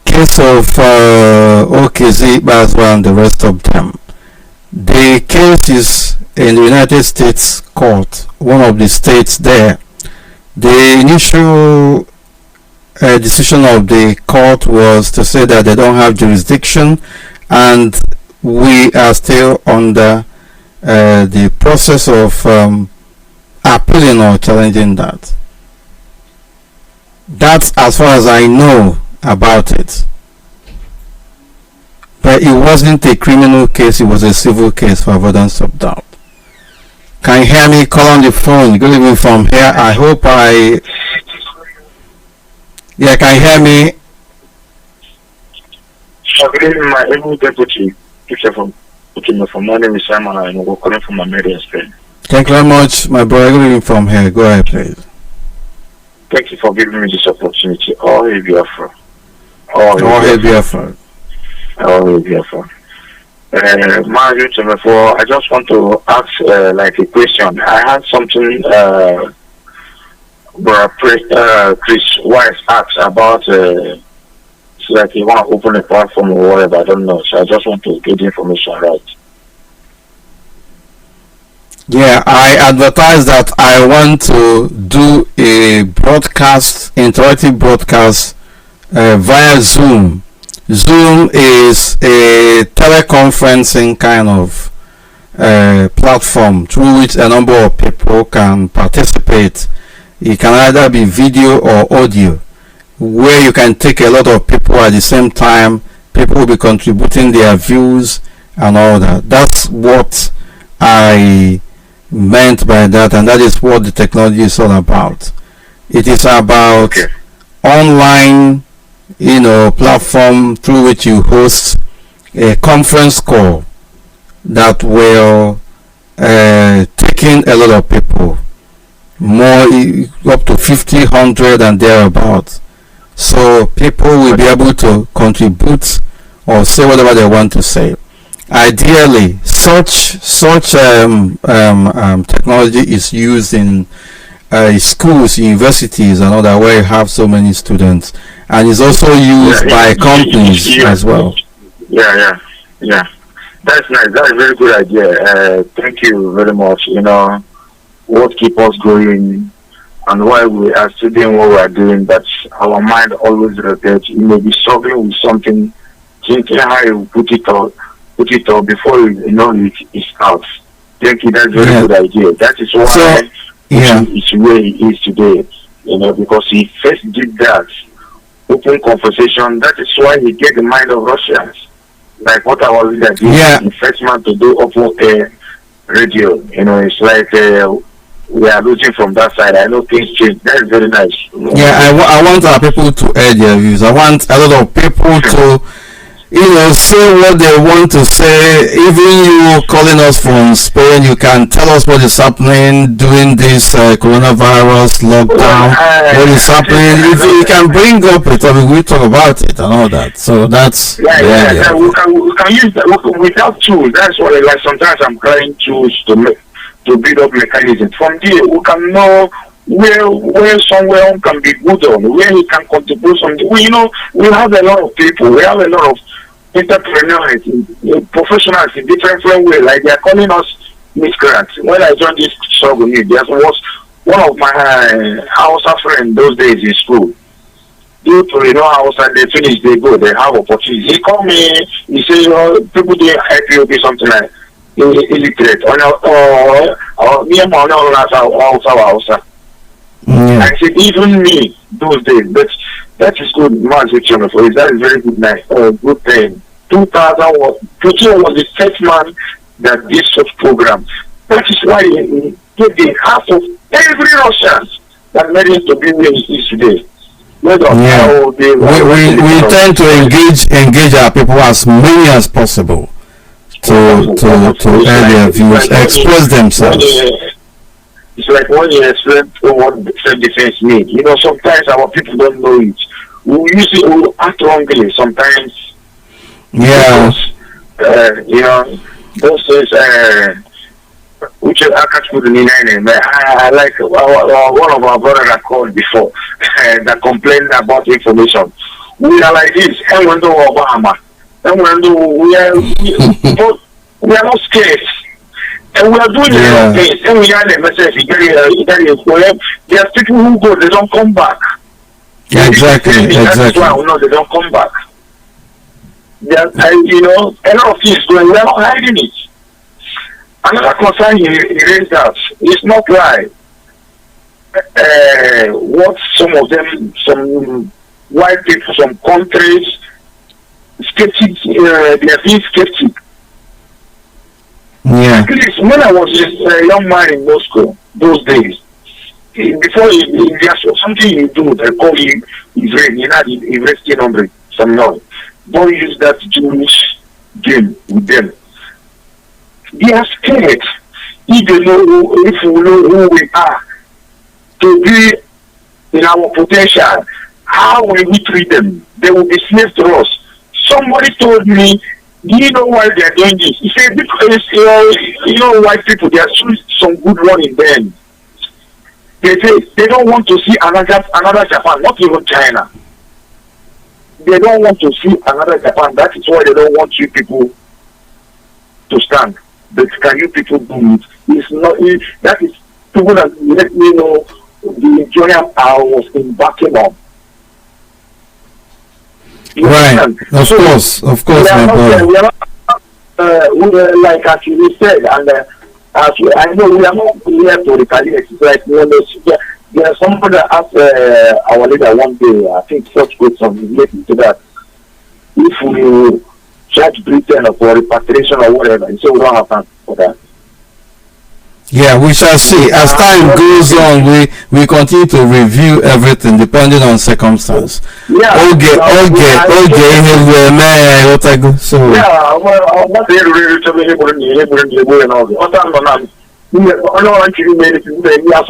case of Ukezi Ipazu and the rest of them. The case is in the United States court, one of the states there. The initial decision of the court was to say that they don't have jurisdiction, and we are still under the process of appealing or challenging that. That's as far as I know about it. But it wasn't a criminal case, it was a civil case, for avoidance of doubt. Can you hear me? Call on the phone. Good evening from here. I hope yeah, can you hear me? Good evening, my able deputy. From my name is Simon, and we're calling from America, Spain. Thank you very much, my brother. Good evening from here. Go ahead, please. Thank you for giving me this opportunity. All hail Biafra. All hail Biafra. All hail Biafra. Mazi, Mefor, I just want to ask like a question. I had something Chris Wise asked about like he want to open a platform or whatever, I don't know. So I just want to get the information right. Yeah, I advertised that I want to do a broadcast, interactive broadcast via Zoom. Zoom is a teleconferencing kind of platform through which a number of people can participate. It can either be video or audio, where you can take a lot of people at the same time. People will be contributing their views and all that. That's what I meant by that, and that is what the technology is all about. It is about online, platform through which you host a conference call that will take in a lot of people, more up to 50, 100 and thereabouts. So people will be able to contribute or say whatever they want to say. Ideally, such technology is used in schools, universities, and all that, where you have so many students, and is also used by companies as well. Yeah. That's nice. That's a very good idea. Thank you very much. What keeps us going and why we are still doing what we are doing, that our mind always rotates. You may be struggling with something, thinking how you put it up before it's out. Thank you. That's a very good idea. That is why it's where he is today. Because he first did that open conversation. That is why he get the mind of Russians. Like what I was doing, the first man to do open air radio. It's like we are losing from that side. I know things change. That is very nice. Yeah, I want our people to air their views. I want a lot of people to say what they want to say. Even you calling us from Spain, you can tell us what is happening during this coronavirus lockdown. What is happening? If you can bring up a topic, we talk about it and all that. So that's we can use that without tools. That's why, like, sometimes I'm trying tools to build up mechanisms. From there, we can know where somewhere can be good on, where he can contribute something. We have a lot of people. We have a lot of entrepreneurs, professionals in different ways. Like, they are calling us miscreants. When I joined this struggle, there was one of my Hausa friends those days in school. Due to Hausa, they finish, they go, they have opportunities. He called me. He said, people do IPOB something like illiterate or me and my Hausa. I said, even me those days, but that is good. Mazi for it. That is very good. Nice, good thing. 2000 was the first man that did such program. That is why he gave the half of every Russian that made him to be where he is today. We tend to engage our people as many as possible to air their views, express themselves. It's like when you explain what self-defense means. Sometimes our people don't know it. We usually act wrongly sometimes. Yeah. Because, those things, Uche, I can't put the name. I like one of our brothers that called before that complained about information. We are like this, and we do Obama. And we are not scared. And we are doing the wrong things. And we are the message. There are people who go, they don't come back. Exactly. That's why we know they don't come back. A lot of things going, we are not hiding it. Another concern he raised that it's not right. What some white people, some countries, skeptic, they are being skeptic. Yeah. At least when I was a young man in Moscow those days, before there's something you do, they call you Ivresky number, some noise. Don't use that Jewish game with them. They are scared. If we know who we are, to be in our potential, how will we treat them? They will be slaves to us. Somebody told me, do you know why they are doing this? He said, because white people, there are some good one in them. They say they don't want to see another Japan, not even China. They don't want to see another Japan. That is why they don't want you people to stand. But can you people do it? It's not. That is people that let me know the journey I was embarking on. Right. Of course, my brother. like as you said, and I know we are not here to retaliate. It's like there's somebody that asked our leader one day, I think such question related to that. If we try to pretend for repatriation or whatever, and so we don't have time for that. Yeah, we shall see. As time goes on, we continue to review everything depending on circumstance. Yeah. Okay. So. Yeah, well, what they really to be able to and all the other I know actually made it in the as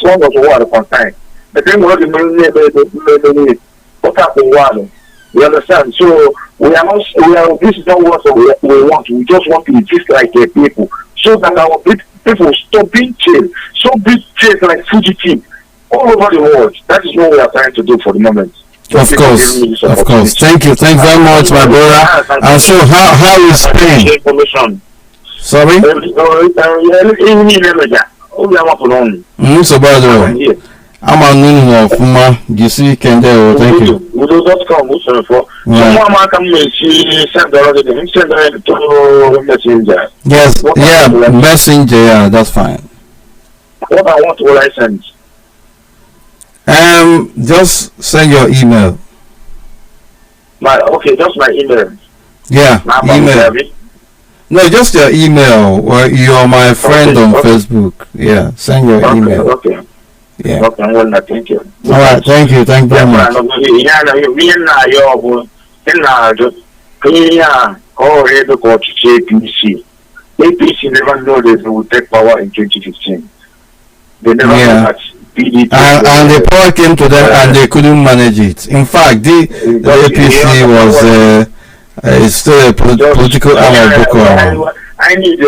long as water contain. But then what the what happened water. You understand? So this is not what we want. We just want to exist like a people. So that our people stop being chased. So being chased like fugitive all over the world. That is what we are trying to do for the moment. Of course. Thank you very much, my brother. And so how is Spain? Sorry? So brother, I'm a new of Fuma. You see, thank you. Yes, messenger, yeah, that's fine. What I want to license. Just send your email. Just my email. Yeah, email. No, just your email. Well, you are my friend on Facebook. Yeah, send your email. Okay. Yeah. Okay, well, thank you. All right, thank you very much. APC never know they will take power in 2015. They never know that. And the power came to them and they couldn't manage it. In fact, the APC was still a political arm of Boko Haram. I need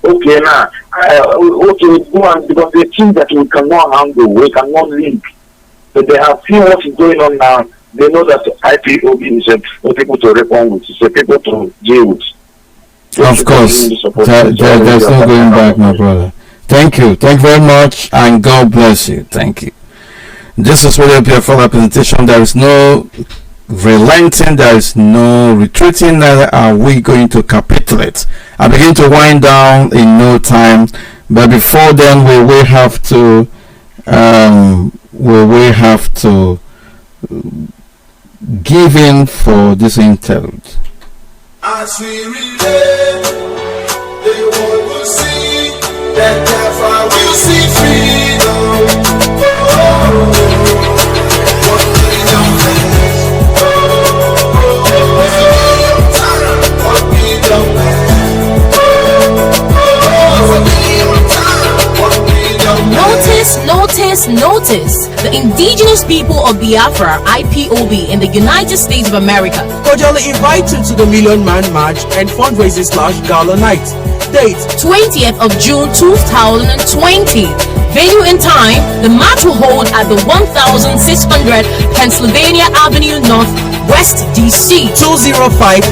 okay now. Okay, go on because they think that we cannot handle, we cannot link. But they have seen what is going on now. They know that IPOB is a people to reckon with, it's a people to deal with. Of course, there's no going back, my brother. Thank you very much, and God bless you. Thank you. This is really a beautiful representation. There is no relenting, there is no retreating, neither are we going to capitulate. I begin to wind down in no time, but before then we will have to give in for this interlude. As we relate, the world will see that Biafra will see freedom. Notice. The indigenous people of Biafra, IPOB, in the United States of America cordially invite you to the Million Man March and fundraising / Gala Night. Date 20th of June 2020. Venue and time, the march will hold at the 1600 Pennsylvania Avenue North, West DC 20500.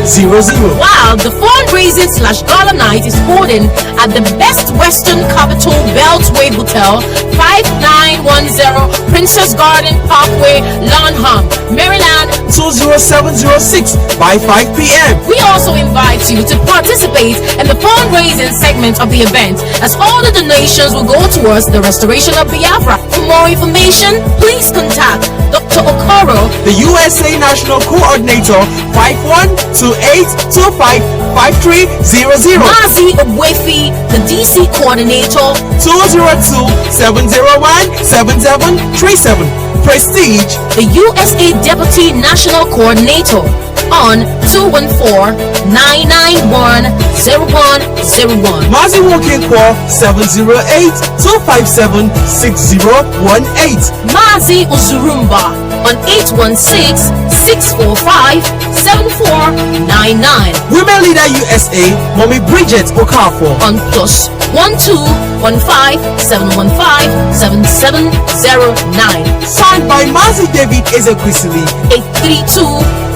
While the fundraising / Gala Night is holding at the Best Western Capital Beltway Hotel, 5910 Princess Garden Parkway, Lanham, Maryland 20706 by 5 p.m. We also invite you to participate in the fundraising segment of the event, as all the donations will go towards the restoration of Biafra. For more information, please contact Dr. Okoro, the USA National Coordinator, 5128255300. Mazi Obwefi, the DC Coordinator, 202-701-7737. Prestige, the USA Deputy National Coordinator, on 214-991-0101. Mazi Walking Call 708-257-6018. Mazi Uzurumba on 816-645-7499. Women Leader USA, Mommy Bridget Okafor on +12-15-715-7709. Signed by Mazi David Ezekwesili,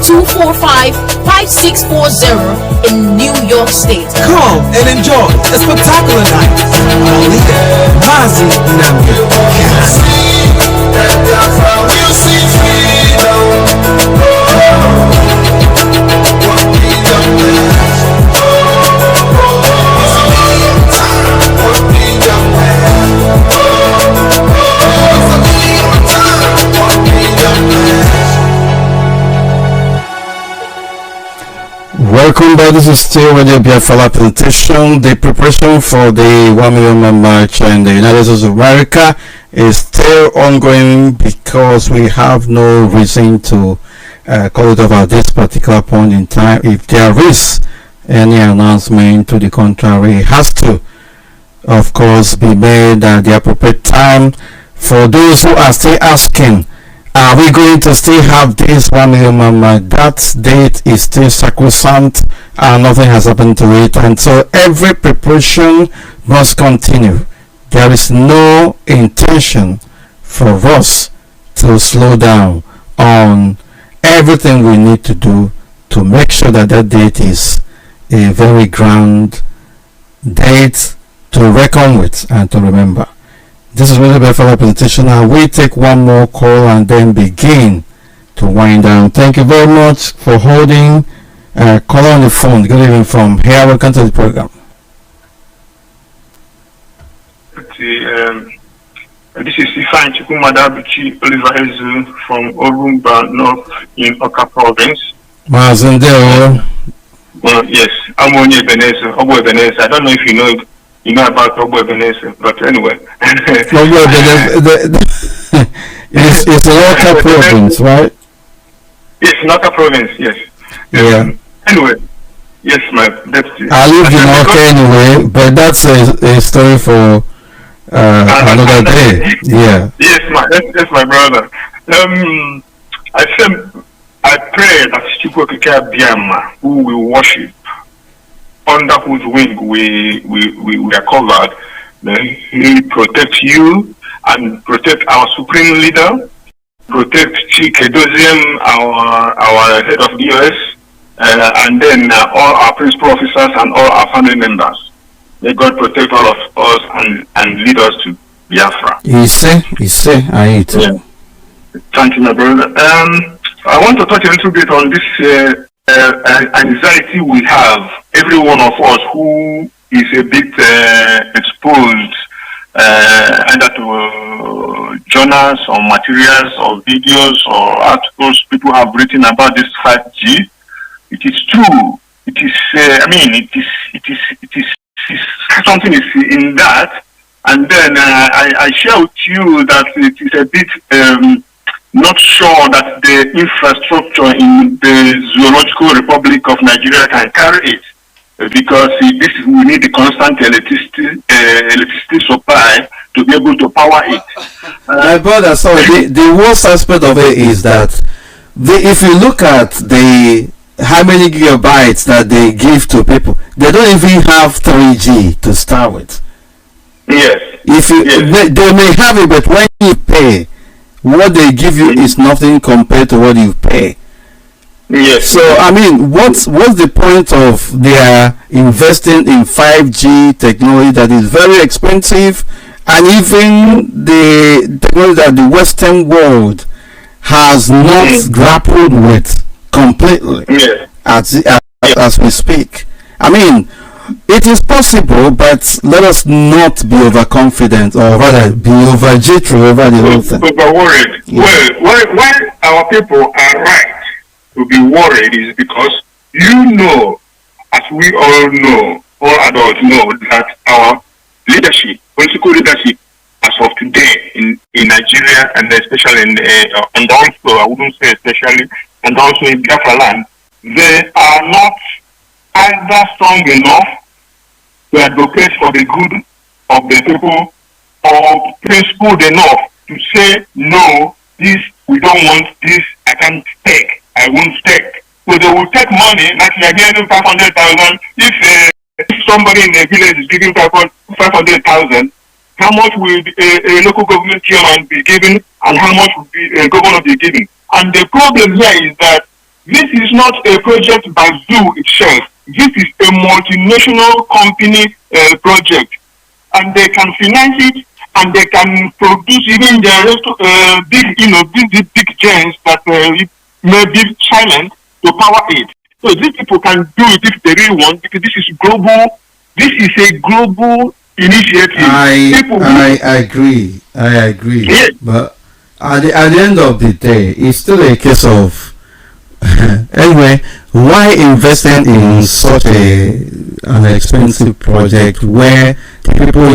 832-245-5640 in New York State. Come and enjoy a spectacular night. Our leader, Mazi Nnamdi We'll see freedom. welcome back. This is still Radio Biafra presentation. The preparation for the 1 million man march in the United States of America is still ongoing because we have no reason to call it off at this particular point in time. If there is any announcement to the contrary, it has to, of course, be made at the appropriate time. For those who are still asking, are we going to still have this 1 million man march? That date is still sacrosanct and nothing has happened to it, and so every preparation must continue. There is no intention for us to slow down on everything we need to do to make sure that that date is a very grand date to reckon with and to remember. This is really for the presentation. And we take one more call and then begin to wind down. Thank you very much for holding. Caller on the phone. Good evening from here. Welcome to the program. This is Ifan Chukwumadabuchi Oliver Ezu from Orumba North in Oka Province. Mazi, yes, I'm on Ebenezer. I don't know if you know about Obo Ebenezer, but anyway. It's a local province, right? Yes, Oka Province, yes. Yeah. Anyway, yes, my deputy. I live in Oka anyway, but that's a story for another day. Yeah. Yes, my brother. I pray that Chukwuka Biama, who we worship, under whose wing we are covered, he protect you and protect our supreme leader, protect Chike Doziem, our head of the US, and then all our principal officers and all our family members. May God protect all of us and lead us to Biafra. He say, I eat. Yeah. Thank you, my brother. I want to touch a little bit on this anxiety we have, every one of us who is a bit exposed either to journals or materials or videos or articles people have written about this 5G. It is true. It is something is in that, and then I share with you that it is a bit not sure that the infrastructure in the Zoological Republic of Nigeria can carry it, because we need the constant electricity supply to be able to power it. My brother, sorry, the worst aspect of it is that if you look at how many gigabytes that they give to people, they don't even have 3G to start with. Yes. They may have it, but when you pay, what they give you is nothing compared to what you pay. Yes. So I mean, what's the point of their investing in 5G technology that is very expensive, and even the technology that the Western world has not grappled with completely as we speak? I mean, it is possible, but let us not be overconfident, or rather be over-jittery over the whole thing. Over-worried. Yeah. Well, why our people are right to be worried is because as we all know, all adults know, that our leadership, political leadership, as of today in Nigeria, and especially and also, I wouldn't say especially, and also in Biafra land, they are not either strong enough to advocate for the good of the people, or principled enough to say, no, this, we don't want this, I can't take, I won't take. So they will take money, like they are giving 500,000. If somebody in a village is giving 500,000, how much will a local government chairman be giving, and how much will a governor be giving? And the problem here is that this is not a project by Zoo itself. This is a multinational company project, and they can finance it, and they can produce even the big giants that may be silent to power it. So these people can do it if they really want, because this is global. This is a global initiative. I agree. Yes. But at the end of the day, it's still a case of Anyway, why investing in such an expensive project where the people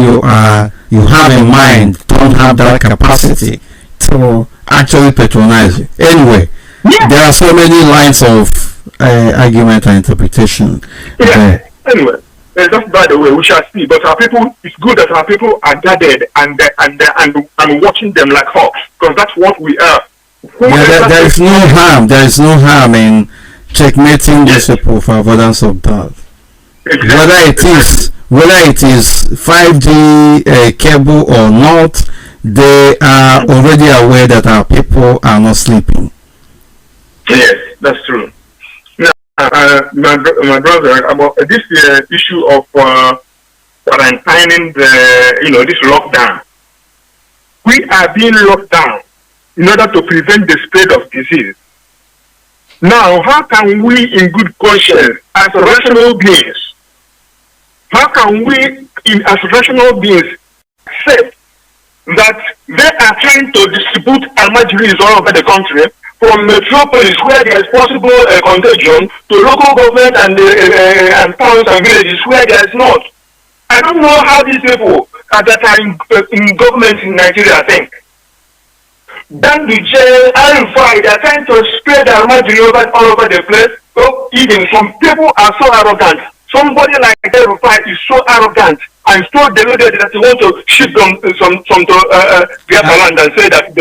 you have in mind don't have that capacity to actually patronize you? Anyway, there are so many lines of argument and interpretation. Anyway, just by the way, we shall see. But our people, it's good that our people are gathered and watching them like hawks, because that's what we are. There is no harm. There is no harm in checkmating these people for avoidance of doubt. Exactly. Whether it is 5G cable or not, they are already aware that our people are not sleeping. Yes, that's true. Now, my brother, about this issue of quarantining this lockdown, we are being locked down in order to prevent the spread of disease. Now, how can we, in good conscience, as rational beings, how can we, as rational beings, accept that they are trying to distribute almajiris all over the country, from metropolis where there is possible contagion to local government and towns and villages where there is not? I don't know how these people that are in government in Nigeria think. Then the jail, Al-Fai, they are trying to spread their magic all over the place. So even some people are so arrogant. Somebody like Al-Fai is so arrogant and so deluded that he wants to ship them some to Biafra land and say that.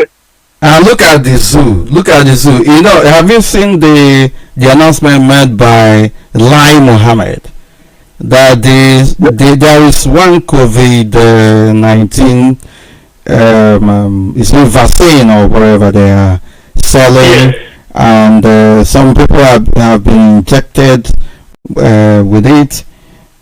Look at the zoo. Look at the zoo. You know, have you seen the announcement made by Lai Mohammed that there is one COVID-19 it's not vaccine or whatever they are selling, and some people have been injected with it.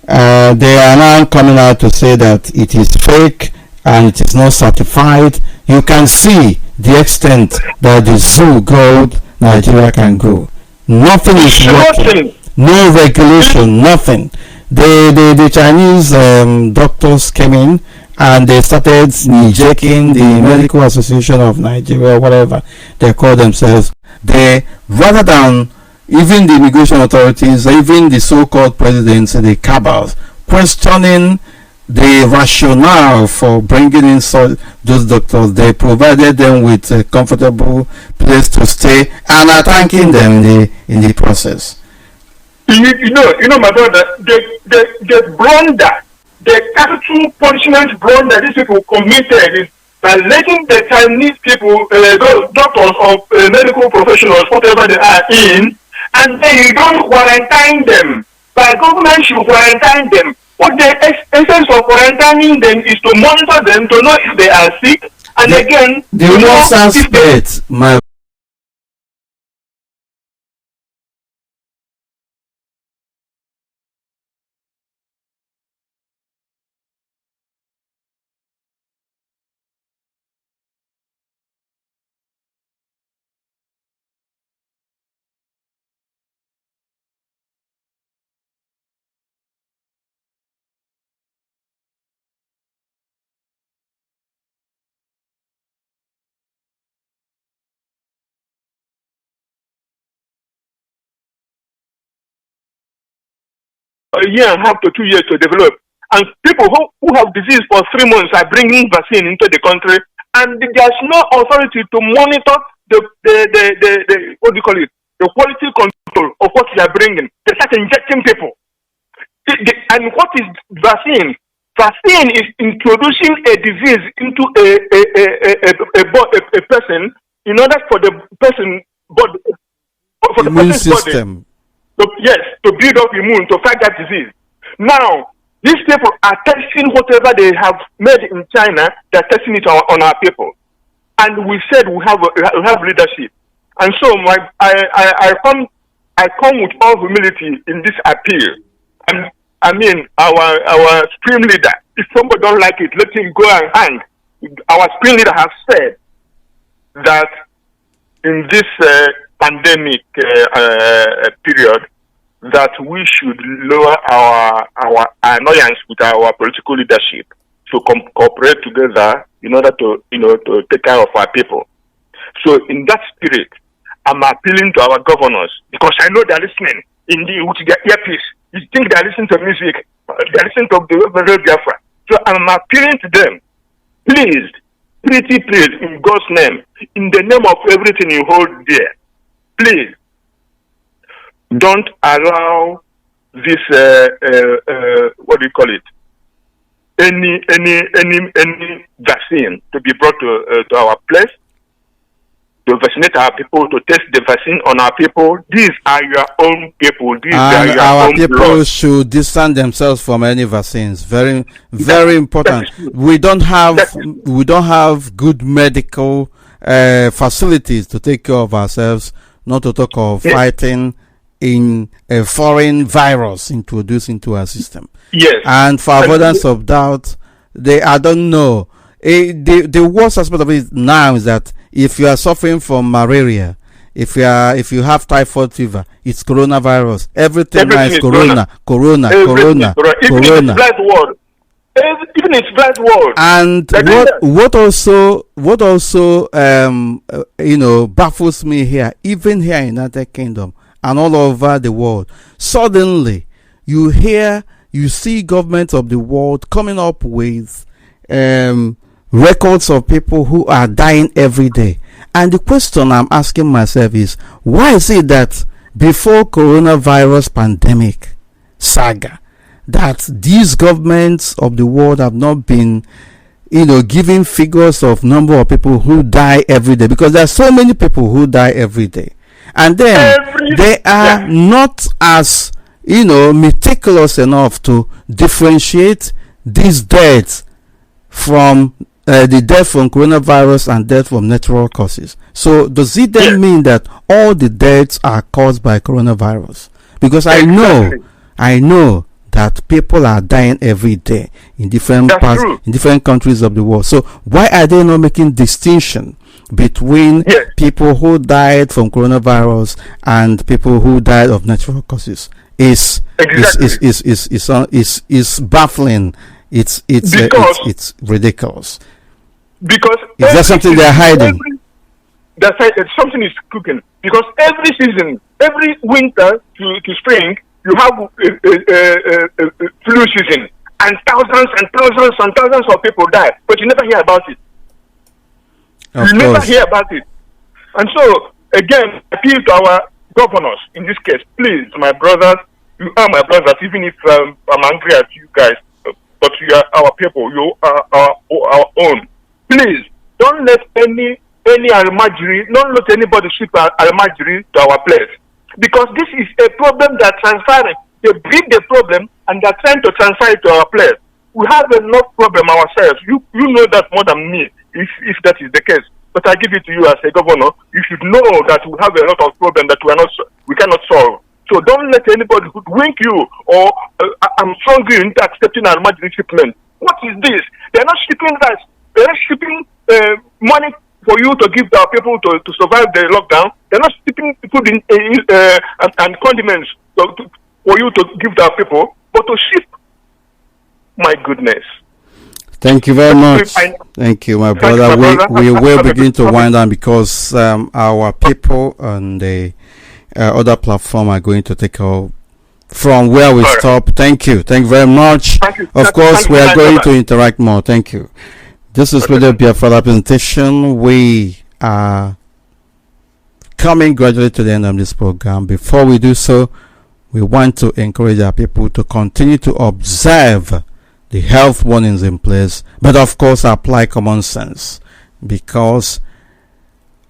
They are now coming out to say that it is fake and it is not certified. You can see the extent that the zoo growth Nigeria can go. Nothing is working. No regulation, nothing. The Chinese doctors came in and they started hijacking the Medical Association of Nigeria, whatever they call themselves. They, rather than even the immigration authorities, even the so-called presidents, the cabals, questioning the rationale for bringing in those doctors, they provided them with a comfortable place to stay and are thanking them in the process. You know, my brother, the blunder, the capital punishment blunder these people committed is by letting the Chinese people, doctors or medical professionals, whatever they are in, and then you don't quarantine them. By government should quarantine them. What the essence of quarantining them is to monitor them to know if they are sick, and again, the worst aspect, my a year and a half to 2 years to develop. And people who have disease for 3 months are bringing vaccine into the country, and there's no authority to monitor the what do you call it, the quality control of what they are bringing. They start injecting people. And what is vaccine? Vaccine is introducing a disease into a person in order for the person body, for the person's system. Body. To build up immune to fight that disease. Now, these people are testing whatever they have made in China. They're testing it on our people, and we said we have leadership. And so I come with all humility in this appeal. And I mean our supreme leader. If somebody don't like it, let him go and hang. Our supreme leader has said that in this pandemic period, that we should lower our annoyance with our political leadership to cooperate together in order to take care of our people. So in that spirit, I'm appealing to our governors because I know they're listening with their earpiece. You think they're listening to music, they're listening to the Biafra. So I'm appealing to them. Please, pretty please, in God's name, in the name of everything you hold dear, please don't allow this what do you call it? Any vaccine to be brought to our place, to vaccinate our people, to test the vaccine on our people. These are your own people. These are your our own people blood. should distance themselves from any vaccines. Very, very important. We don't have good medical facilities to take care of ourselves. Not to talk of fighting in a foreign virus introduced into our system. Yes. And for avoidance of doubt, I don't know. The worst aspect of it now is that if you are suffering from malaria, if you have typhoid fever, it's coronavirus. Everything now is corona. Even it's blind word. Even it's blind word. And what also baffles me here, even here in United Kingdom and all over the world, suddenly you see governments of the world coming up with records of people who are dying every day. And the question I'm asking myself is, why is it that before coronavirus pandemic saga, that these governments of the world have not been giving figures of number of people who die every day? Because there are so many people who die every day, and then they are not as meticulous enough to differentiate these deaths from the death from coronavirus and death from natural causes. So does it then mean that all the deaths are caused by coronavirus? Because I know that people are dying every day in different parts, in different countries of the world. So why are they not making distinction between people who died from coronavirus and people who died of natural causes? Is baffling. It's ridiculous. Because is there something they're hiding? Something is cooking. Because every season, every winter to spring, you have flu season, and thousands of people die, but you never hear about it. Never hear about it. And so, again, appeal to our governors in this case. Please, my brothers, you are my brothers, even if I'm angry at you guys, but you are our people, you are our own. Please, don't let any Almajiri, don't let anybody ship Almajiri to our place. Because this is a problem that transferring. They bring the problem and they're trying to transfer it to our place. We have enough problem ourselves. You know that more than me, if that is the case. But I give it to you as a governor. You should know that we have a lot of problem that we cannot solve. So don't let anybody hoodwink you or I'm strongly into accepting Almajiri shipment. What is this? They're not shipping rice. They're shipping money for you to give our people to survive the lockdown. They're not shipping food and condiments for you to give our people, but to ship. My goodness. Thank you very much. Thank you, my brother. We will begin to wind down because our people on the other platform are going to take over from where we stop. Thank you. Thank you very much. Of course, we are going to interact more. Thank you. This is Radio Biafra presentation. We are coming gradually to the end of this program. Before we do so, we want to encourage our people to continue to observe the health warnings in place, but of course apply common sense, because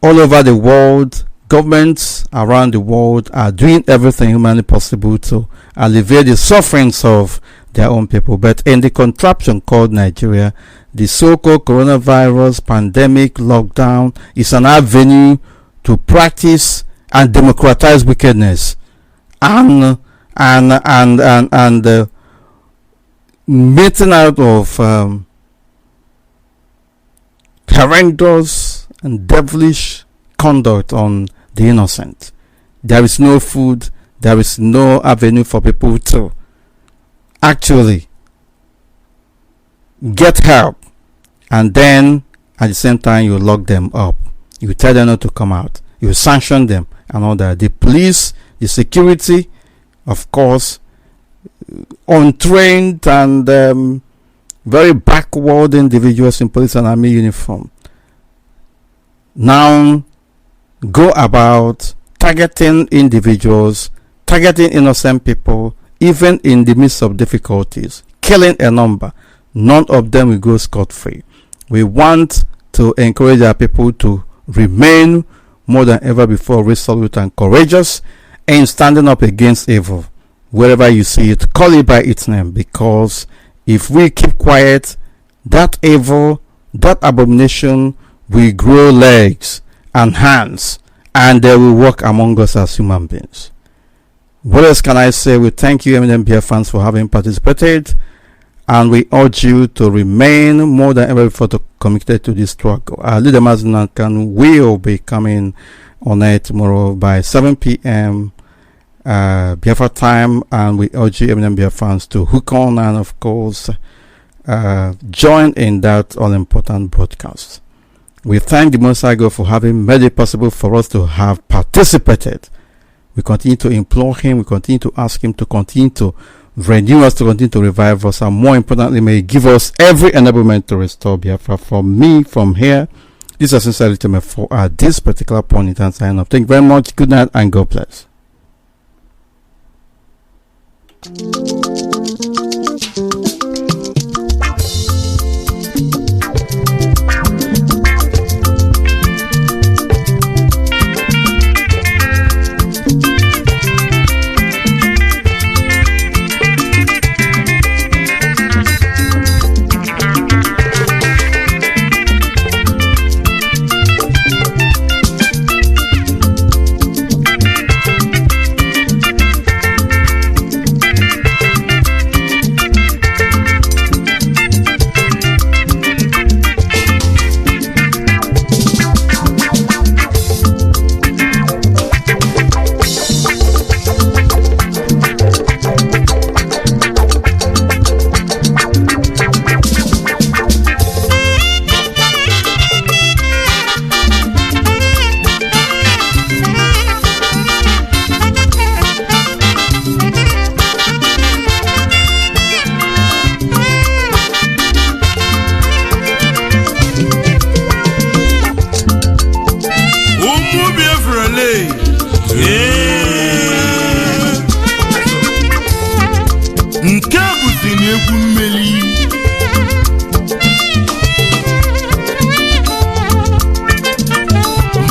all over the world, governments around the world are doing everything humanly possible to alleviate the sufferings of their own people. But in the contraption called Nigeria, the so-called coronavirus pandemic lockdown is an avenue to practice and democratize wickedness and meeting out of horrendous and devilish conduct on the innocent. There is no food, there is no avenue for people to actually get help, and then at the same time you lock them up. You tell them not to come out. you sanction them and all that. The police, the security, of course, untrained and very backward individuals in police and army uniform now go about targeting individuals, targeting innocent people, even in the midst of difficulties, killing a number. None of them will go scot-free. We want to encourage our people to remain more than ever before resolute and courageous in standing up against evil. Wherever you see it, call it by its name, because if we keep quiet, that evil, that abomination will grow legs and hands, and they will walk among us as human beings. What else can I say? We thank you, eminent Biafrans, for having participated, and we urge you to remain more than ever before committed to this struggle. Our leader Mazi will be coming on air tomorrow by 7 p.m. Biafra time, and we urge you, eminent Biafrans, to hook on and, of course, join in that all-important broadcast. We thank the Most High God for having made it possible for us to have participated. We continue to implore Him, we continue to ask Him to continue to renew us, to continue to revive us, and more importantly, may He give us every enablement to restore Biafra. From me, from here, this is sincerely Mefor at this particular point in time. Sign off. Thank you very much. Good night and God bless.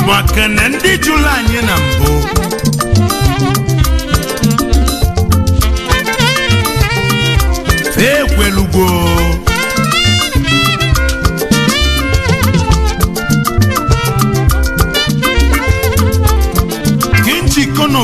Maka na ndị jụrụ anyị na